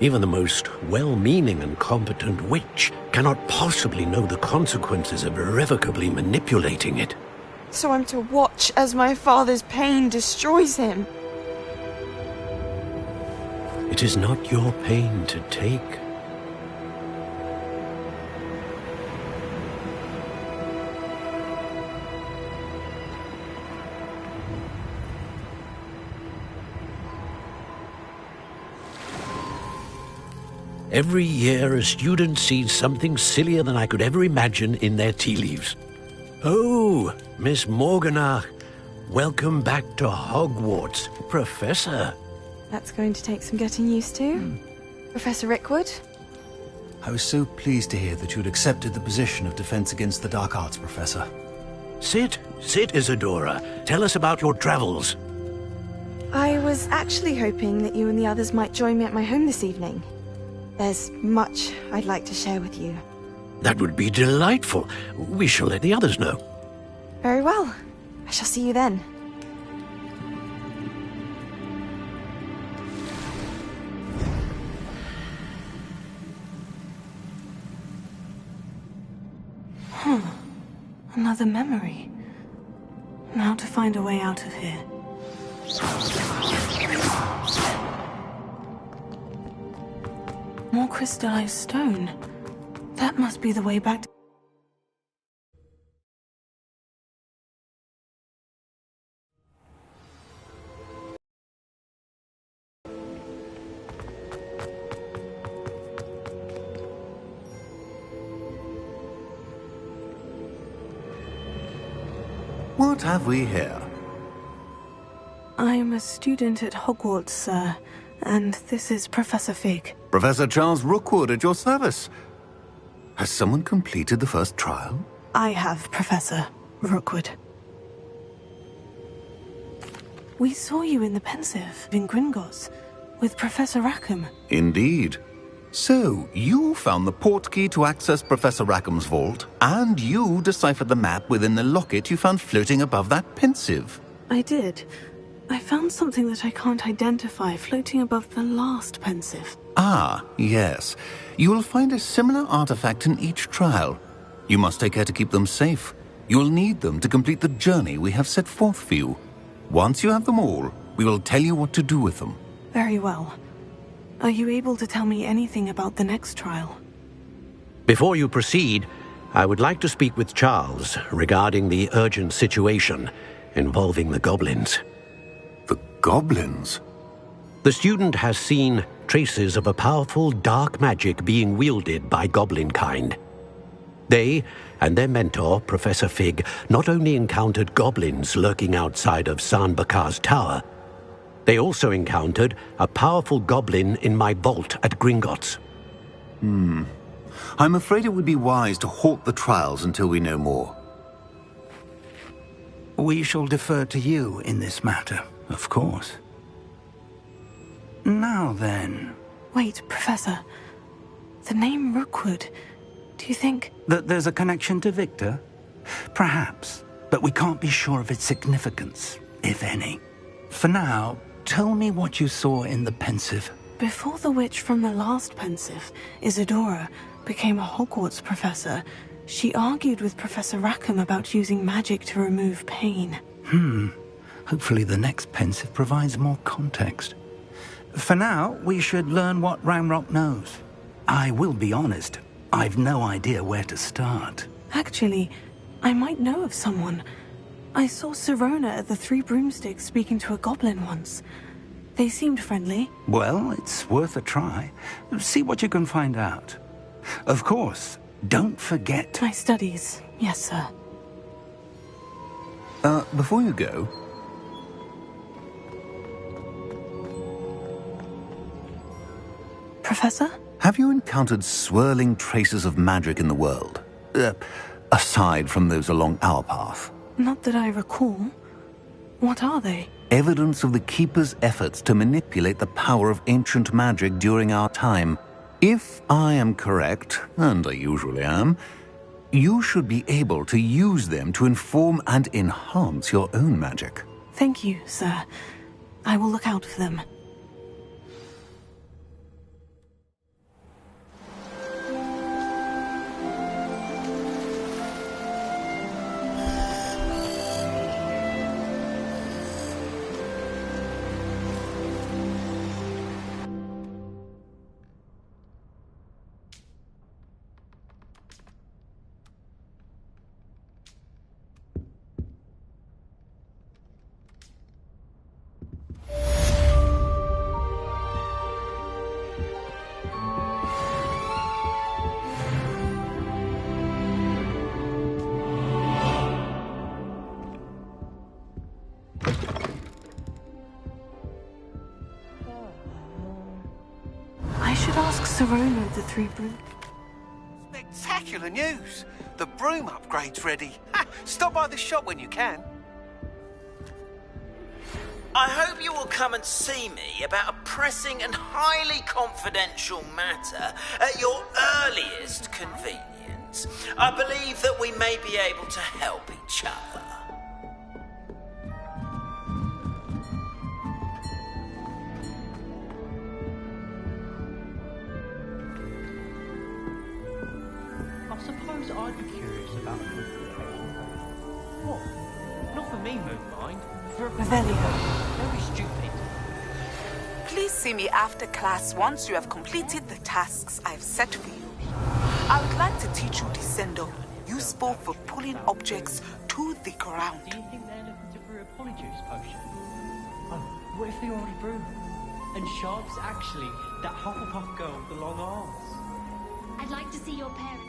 Even the most well-meaning and competent witch cannot possibly know the consequences of irrevocably manipulating it. So I'm to watch as my father's pain destroys him. It is not your pain to take. Every year, a student sees something sillier than I could ever imagine in their tea leaves. Oh, Miss Morganach, welcome back to Hogwarts, Professor. That's going to take some getting used to. Professor Rickwood? I was so pleased to hear that you'd accepted the position of Defense Against the Dark Arts, Professor. Sit, Isadora. Tell us about your travels. I was actually hoping that you and the others might join me at my home this evening. There's much I'd like to share with you. That would be delightful. We shall let the others know. Very well. I shall see you then. Another memory. Now to find a way out of here. More crystallized stone. That must be the way back to... What have we here? I'm a student at Hogwarts, sir, and this is Professor Fig. Professor Charles Rookwood at your service. Has someone completed the first trial? I have, Professor Rookwood. We saw you in the Pensive in Gringotts with Professor Rackham. Indeed. So, you found the portkey to access Professor Rackham's vault, and you deciphered the map within the locket you found floating above that Pensive. I did. I found something that I can't identify floating above the last Pensive. Ah, yes. You will find a similar artifact in each trial. You must take care to keep them safe. You will need them to complete the journey we have set forth for you. Once you have them all, we will tell you what to do with them. Very well. Are you able to tell me anything about the next trial? Before you proceed, I would like to speak with Charles regarding the urgent situation involving the goblins. The goblins? The student has seen traces of a powerful dark magic being wielded by goblin kind. They and their mentor, Professor Fig, not only encountered goblins lurking outside of San Bakar's tower, they also encountered a powerful goblin in my vault at Gringotts. I'm afraid it would be wise to halt the trials until we know more. We shall defer to you in this matter, of course. Now then... Wait, Professor. The name Rookwood, do you think... That there's a connection to Victor? Perhaps, but we can't be sure of its significance, if any. For now, tell me what you saw in the Pensive. Before the witch from the last Pensive, Isadora, became a Hogwarts professor, she argued with Professor Rackham about using magic to remove pain. Hopefully the next Pensive provides more context. For now, we should learn what Ranrock knows. I will be honest, I've no idea where to start. Actually, I might know of someone. I saw Sirona at the Three Broomsticks speaking to a goblin once. They seemed friendly. Well, it's worth a try. See what you can find out. Of course, don't forget... My studies, yes, sir. Before you go... Professor? Have you encountered swirling traces of magic in the world? Aside from those along our path? Not that I recall. What are they? Evidence of the Keeper's efforts to manipulate the power of ancient magic during our time. If I am correct, and I usually am, you should be able to use them to inform and enhance your own magic. Thank you, sir. I will look out for them. I should ask Sirona at the Three Broom... Spectacular news! The broom upgrade's ready. Ha! Stop by the shop when you can. I hope you will come and see me about a pressing and highly confidential matter at your earliest convenience. I believe that we may be able to help each other. I suppose I'd be curious about complication. What? Not for me, Moonmind. For Revelio. Very stupid. Please see me after class once you have completed the tasks I've set for you. I would like to teach you Descendo, useful for pulling objects to the ground. Do you think they're looking to brew a polyjuice potion? Oh, what if they already brew them? And Sharp's actually that Hufflepuff girl with the long arms? I'd like to see your parents.